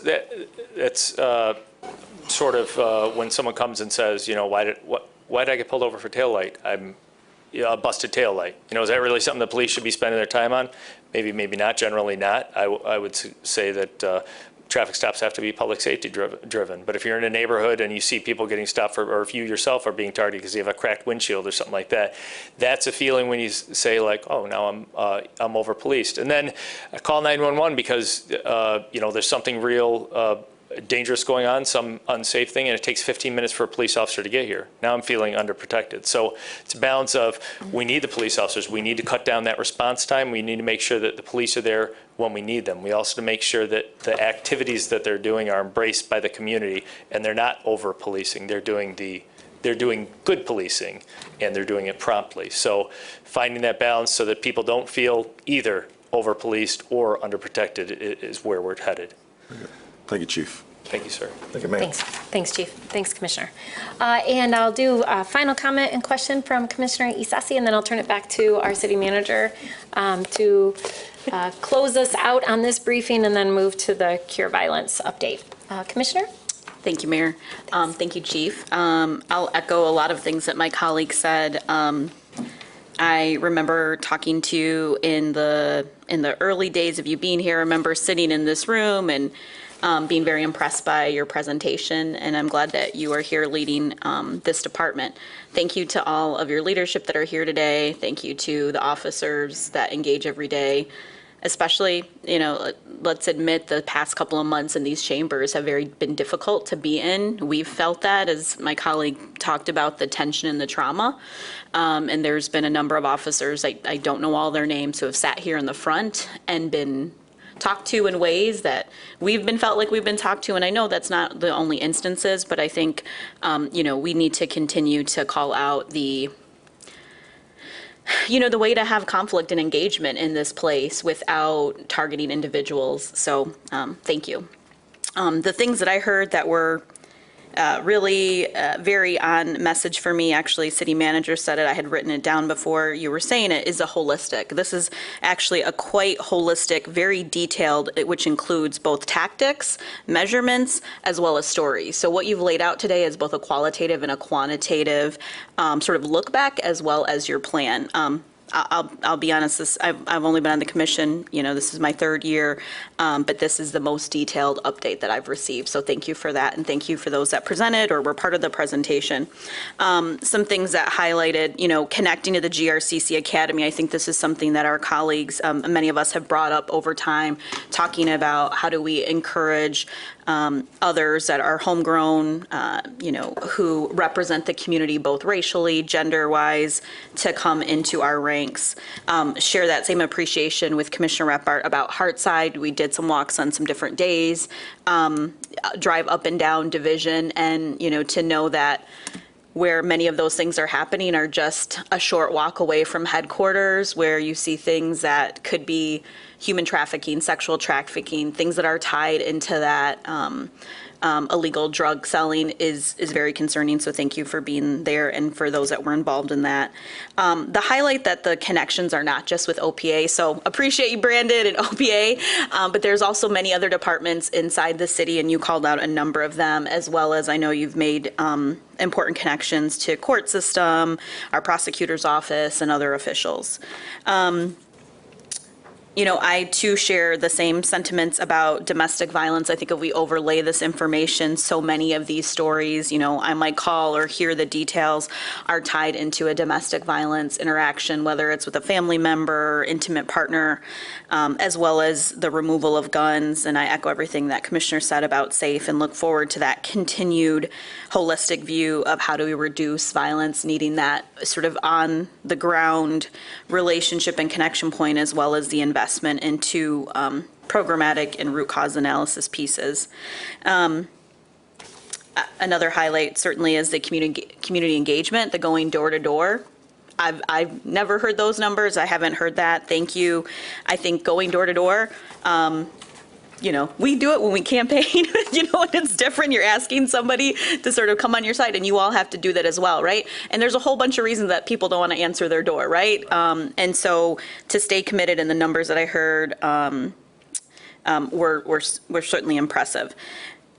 C: sort of when someone comes and says, why did I get pulled over for taillight? I'm a busted taillight. Is that really something the police should be spending their time on? Maybe not, generally not. I would say that traffic stops have to be public safety driven. But if you're in a neighborhood and you see people getting stopped or if you yourself are being targeted because you have a cracked windshield or something like that, that's a feeling when you say like, oh, now I'm over policed. And then I call 911 because there's something real dangerous going on, some unsafe thing, and it takes 15 minutes for a police officer to get here. Now I'm feeling underprotected. So it's a balance of we need the police officers. We need to cut down that response time. We need to make sure that the police are there when we need them. We also to make sure that the activities that they're doing are embraced by the community and they're not over-policing. They're doing good policing and they're doing it promptly. So finding that balance so that people don't feel either over-policed or underprotected is where we're headed.
L: Thank you, Chief.
C: Thank you, sir.
L: Thank you, Mayor.
A: Thanks, Chief. Thanks, Commissioner. And I'll do a final comment and question from Commissioner Isasi, and then I'll turn it back to our city manager to close us out on this briefing and then move to the Cure Violence update. Commissioner?
M: Thank you, Mayor. Thank you, Chief. I'll echo a lot of things that my colleague said. I remember talking to you in the early days of you being here. I remember sitting in this room and being very impressed by your presentation, and I'm glad that you are here leading this department. Thank you to all of your leadership that are here today. Thank you to the officers that engage every day. Especially, let's admit the past couple of months in these chambers have been difficult to be in. We've felt that, as my colleague talked about, the tension and the trauma. And there's been a number of officers, I don't know all their names, who have sat here in the front and been talked to in ways that felt like we've been talked to. And I know that's not the only instances, but I think, we need to continue to call out the way to have conflict and engagement in this place without targeting individuals. So thank you. The things that I heard that were really very on message for me. Actually, city manager said it. I had written it down before you were saying it, is a holistic. This is actually a quite holistic, very detailed, which includes both tactics, measurements, as well as stories. So what you've laid out today is both a qualitative and a quantitative sort of look back, as well as your plan. I'll be honest, I've only been on the commission, this is my third year, but this is the most detailed update that I've received. So thank you for that, and thank you for those that presented or were part of the presentation. Some things that highlighted, connecting to the GRCC Academy. I think this is something that our colleagues, many of us have brought up over time, talking about how do we encourage others that are homegrown, who represent the community both racially, gender-wise, to come into our ranks. Share that same appreciation with Commissioner Repart about Hartside. We did some walks on some different days, drive up and down Division, and, to know that where many of those things are happening are just a short walk away from headquarters, where you see things that could be human trafficking, sexual trafficking, things that are tied into that illegal drug selling is very concerning. So thank you for being there and for those that were involved in that. The highlight that the connections are not just with OPA. So appreciate you, Brandon, and OPA, but there's also many other departments inside the city, and you called out a number of them, as well as I know you've made important connections to court system, our prosecutor's office, and other officials. I too share the same sentiments about domestic violence. I think if we overlay this information, so many of these stories, I might call or hear the details are tied into a domestic violence interaction, whether it's with a family member, intimate partner, as well as the removal of guns. And I echo everything that Commissioner said about SAFE and look forward to that continued holistic view of how do we reduce violence, needing that sort of on the ground relationship and connection point, as well as the investment into programmatic and root cause analysis pieces. Another highlight certainly is the community engagement, the going door to door. I've never heard those numbers. I haven't heard that. Thank you. I think going door to door, we do it when we campaign, and it's different. You're asking somebody to sort of come on your side, and you all have to do that as well, right? And there's a whole bunch of reasons that people don't want to answer their door, right? And so to stay committed, in the numbers that I heard were certainly impressive.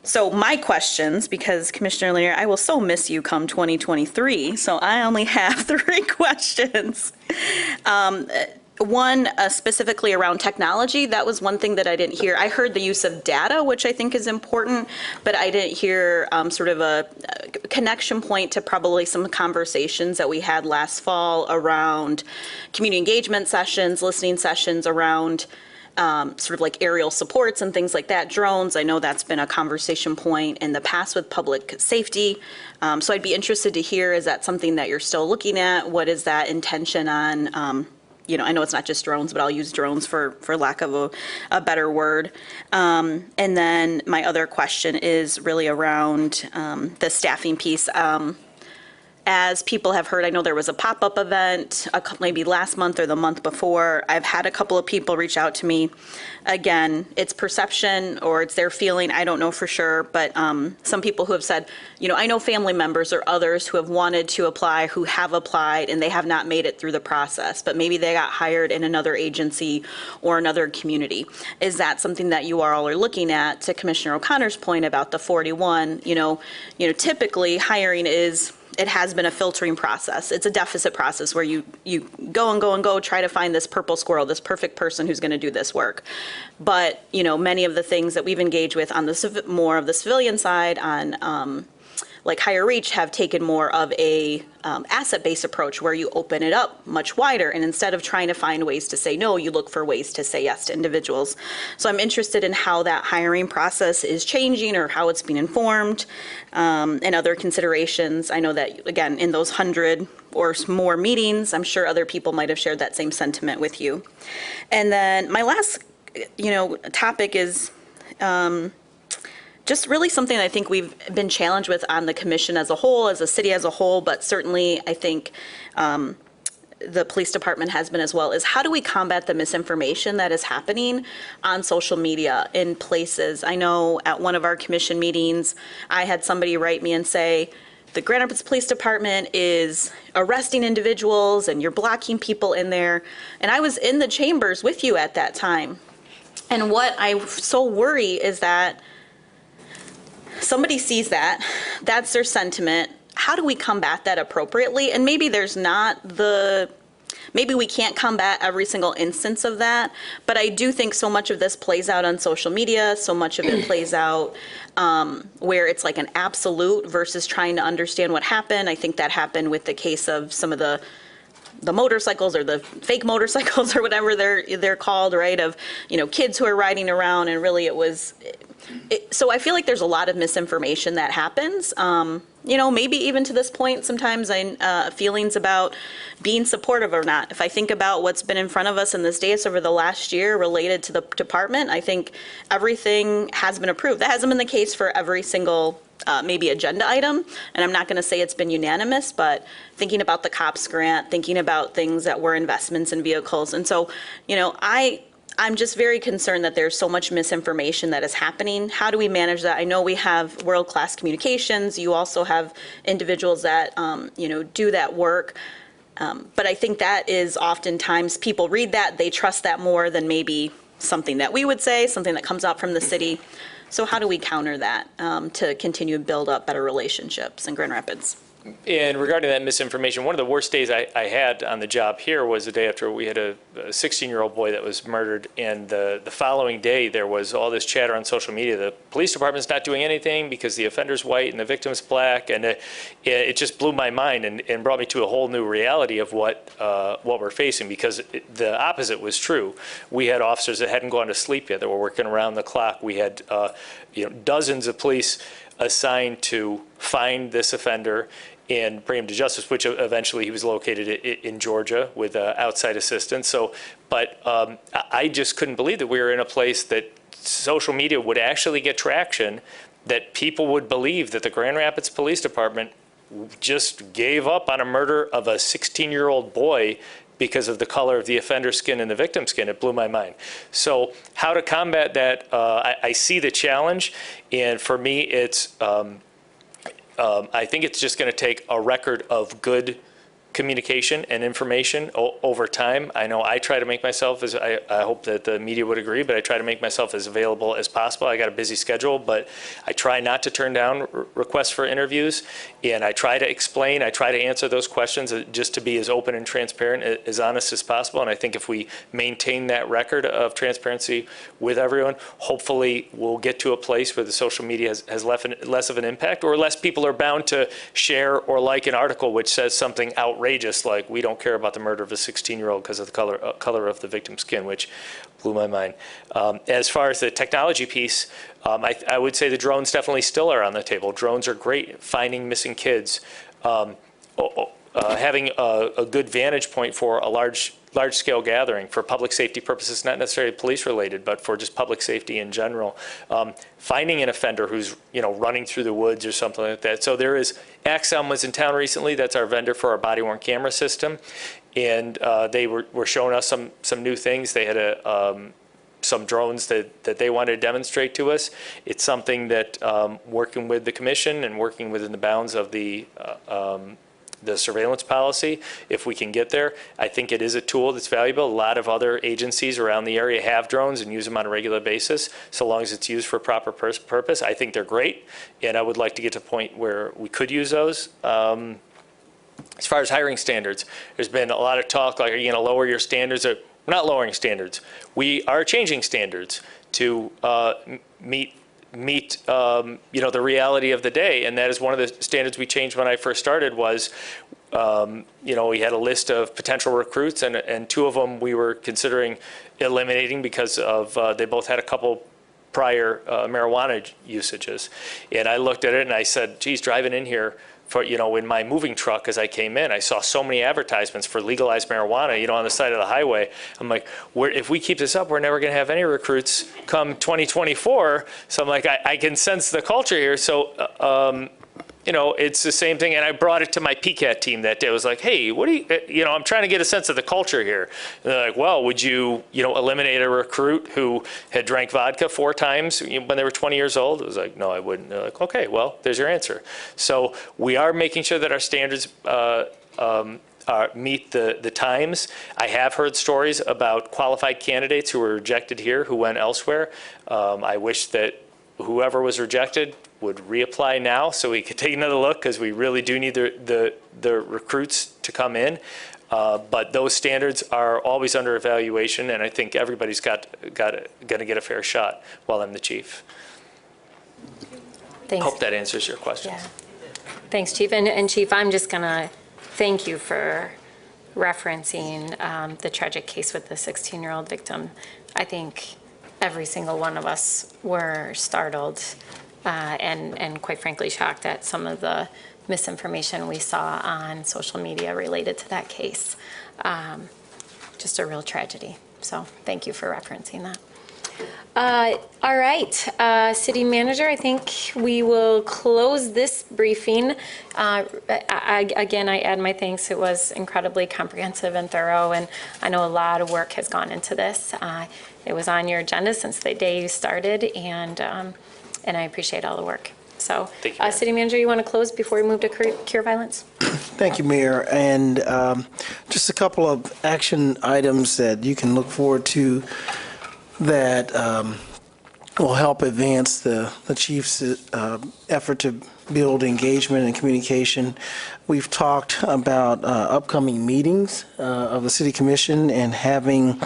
M: So my questions, because Commissioner Lanier, I will so miss you come 2023, so I only have 3 questions. One, specifically around technology. That was one thing that I didn't hear. I heard the use of data, which I think is important, but I didn't hear sort of a connection point to probably some conversations that we had last fall around community engagement sessions, listening sessions around sort of like aerial supports and things like that, drones. I know that's been a conversation point in the past with public safety. So I'd be interested to hear, is that something that you're still looking at? What is that intention on, I know it's not just drones, but I'll use drones for lack of a better word. And then my other question is really around the staffing piece. As people have heard, I know there was a pop-up event maybe last month or the month before. I've had a couple of people reach out to me. Again, it's perception or it's their feeling, I don't know for sure, but some people who have said, I know family members or others who have wanted to apply, who have applied, and they have not made it through the process, but maybe they got hired in another agency or another community. Is that something that you all are looking at? To Commissioner O'Connor's point about the 41, typically hiring it has been a filtering process. It's a deficit process where you go and go and go, try to find this purple squirrel, this perfect person who's going to do this work. But, many of the things that we've engaged with on the more of the civilian side on like Higher Reach have taken more of a asset-based approach where you open it up much wider, and instead of trying to find ways to say no, you look for ways to say yes to individuals. So I'm interested in how that hiring process is changing or how it's being informed, and other considerations. I know that, again, in those 100 or more meetings, I'm sure other people might have shared that same sentiment with you. And then my last, topic is just really something I think we've been challenged with on the commission as a whole, as a city as a whole, but certainly I think the police department has been as well, is how do we combat the misinformation that is happening on social media in places? I know at one of our commission meetings, I had somebody write me and say, the Grand Rapids Police Department is arresting individuals and you're blocking people in there. And I was in the chambers with you at that time. And what I so worry is that somebody sees that, that's their sentiment. How do we combat that appropriately? And maybe there's not maybe we can't combat every single instance of that, but I do think so much of this plays out on social media, so much of it plays out where it's like an absolute versus trying to understand what happened. I think that happened with the case of some of the motorcycles or the fake motorcycles or whatever they're called, right? Of, kids who are riding around, and really it was, so I feel like there's a lot of misinformation that happens. Maybe even to this point, sometimes feelings about being supportive or not. If I think about what's been in front of us in this dais over the last year related to the department, I think everything has been approved. That hasn't been the case for every single maybe agenda item, and I'm not going to say it's been unanimous, but thinking about the COPS grant, thinking about things that were investments in vehicles. And so, I'm just very concerned that there's so much misinformation that is happening. How do we manage that? I know we have world-class communications. You also have individuals that, do that work. But I think that is oftentimes people read that, they trust that more than maybe something that we would say, something that comes out from the city. So how do we counter that to continue to build up better relationships in Grand Rapids?
C: And regarding that misinformation, one of the worst days I had on the job here was the day after we had a 16-year-old boy that was murdered, and the following day there was all this chatter on social media. The police department's not doing anything because the offender's white and the victim's black, and it just blew my mind and brought me to a whole new reality of what we're facing, because the opposite was true. We had officers that hadn't gone to sleep yet that were working around the clock. We had dozens of police assigned to find this offender and bring him to justice, which eventually he was located in Georgia with outside assistance. So, but I just couldn't believe that we were in a place that social media would actually get traction, that people would believe that the Grand Rapids Police Department just gave up on a murder of a 16-year-old boy because of the color of the offender's skin and the victim's skin. It blew my mind. So how to combat that, I see the challenge, and for me it's, I think it's just going to take a record of good communication and information over time. I know I try to make myself, as I hope that the media would agree, but I try to make myself as available as possible. I got a busy schedule, but I try not to turn down requests for interviews, and I try to explain, I try to answer those questions just to be as open and transparent, as honest as possible. And I think if we maintain that record of transparency with everyone, hopefully we'll get to a place where the social media has less of an impact, or less people are bound to share or like an article which says something outrageous, like we don't care about the murder of a 16-year-old because of the color of the victim's skin, which blew my mind. As far as the technology piece, I would say the drones definitely still are on the table. Drones are great, finding missing kids, having a good vantage point for a large-scale gathering for public safety purposes, not necessarily police-related, but for just public safety in general. Finding an offender who's running through the woods or something like that. So there is, Axon was in town recently. That's our vendor for our body-worn camera system, and they were showing us some new things. They had some drones that they wanted to demonstrate to us. It's something that working with the commission and working within the bounds of the surveillance policy, if we can get there, I think it is a tool that's valuable. A lot of other agencies around the area have drones and use them on a regular basis, so long as it's used for a proper purpose. I think they're great, and I would like to get to a point where we could use those. As far as hiring standards, there's been a lot of talk, like, are you going to lower your standards? We're not lowering standards. We are changing standards to meet the reality of the day, and that is one of the standards we changed when I first started. Was we had a list of potential recruits, and two of them we were considering eliminating because of they both had a couple prior marijuana usages. And I looked at it and I said, geez, driving in here for, in my moving truck as I came in, I saw so many advertisements for legalized marijuana, on the side of the highway. I'm like, if we keep this up, we're never going to have any recruits come 2024. So I'm like, I can sense the culture here. So it's the same thing. And I brought it to my PCAT team that day. I was like, hey, what do you, I'm trying to get a sense of the culture here. And they're like, well, would you, eliminate a recruit who had drank vodka 4 times when they were 20 years old? I was like, no, I wouldn't. They're like, okay, well, there's your answer. So we are making sure that our standards meet the times. I have heard stories about qualified candidates who were rejected here who went elsewhere. I wish that whoever was rejected would reapply now so we could take another look, because we really do need the recruits to come in. But those standards are always under evaluation, and I think everybody's going to get a fair shot while I'm the chief.
A: Thanks.
C: Hope that answers your questions.
A: Yeah. Thanks, Chief. And Chief, I'm just going to thank you for referencing the tragic case with the 16-year-old victim. I think every single one of us were startled and quite frankly shocked at some of the misinformation we saw on social media related to that case. Just a real tragedy. So thank you for referencing that. All right, City Manager, I think we will close this briefing. Again, I add my thanks. It was incredibly comprehensive and thorough, and I know a lot of work has gone into this. It was on your agenda since the day you started, and I appreciate all the work. So,
C: Thank you,
A: City Manager, you want to close before we move to cure violence?
B: Thank you, Mayor. And just a couple of action items that you can look forward to that will help advance the Chief's effort to build engagement and communication. We've talked about upcoming meetings of the City Commission and having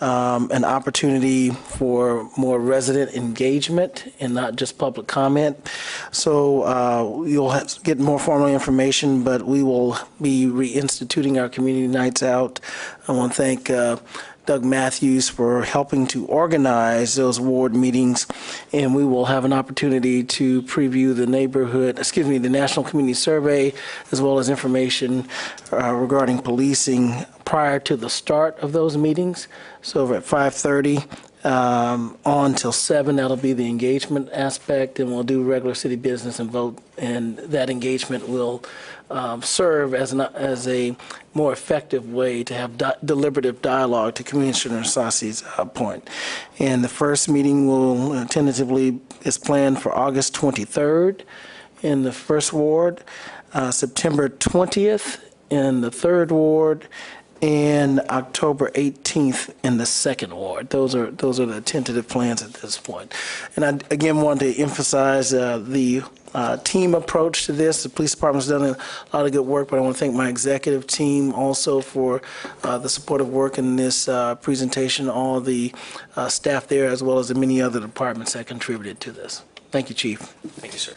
B: an opportunity for more resident engagement and not just public comment. So you'll get more formal information, but we will be reinstituting our community nights out. I want to thank Doug Matthews for helping to organize those ward meetings, and we will have an opportunity to preview the National Community Survey, as well as information regarding policing prior to the start of those meetings. So over at 5:30 on till 7, that'll be the engagement aspect, and we'll do regular city business and vote, and that engagement will serve as a more effective way to have deliberative dialogue, to Commissioner Sassi's point. And the first meeting will tentatively is planned for August 23rd in the first ward, September 20th in the third ward, and October 18th in the second ward. Those are the tentative plans at this point. And I again want to emphasize the team approach to this. The police department's done a lot of good work, but I want to thank my executive team also for the supportive work in this presentation, all the staff there, as well as the many other departments that contributed to this. Thank you, Chief.
C: Thank you, sir.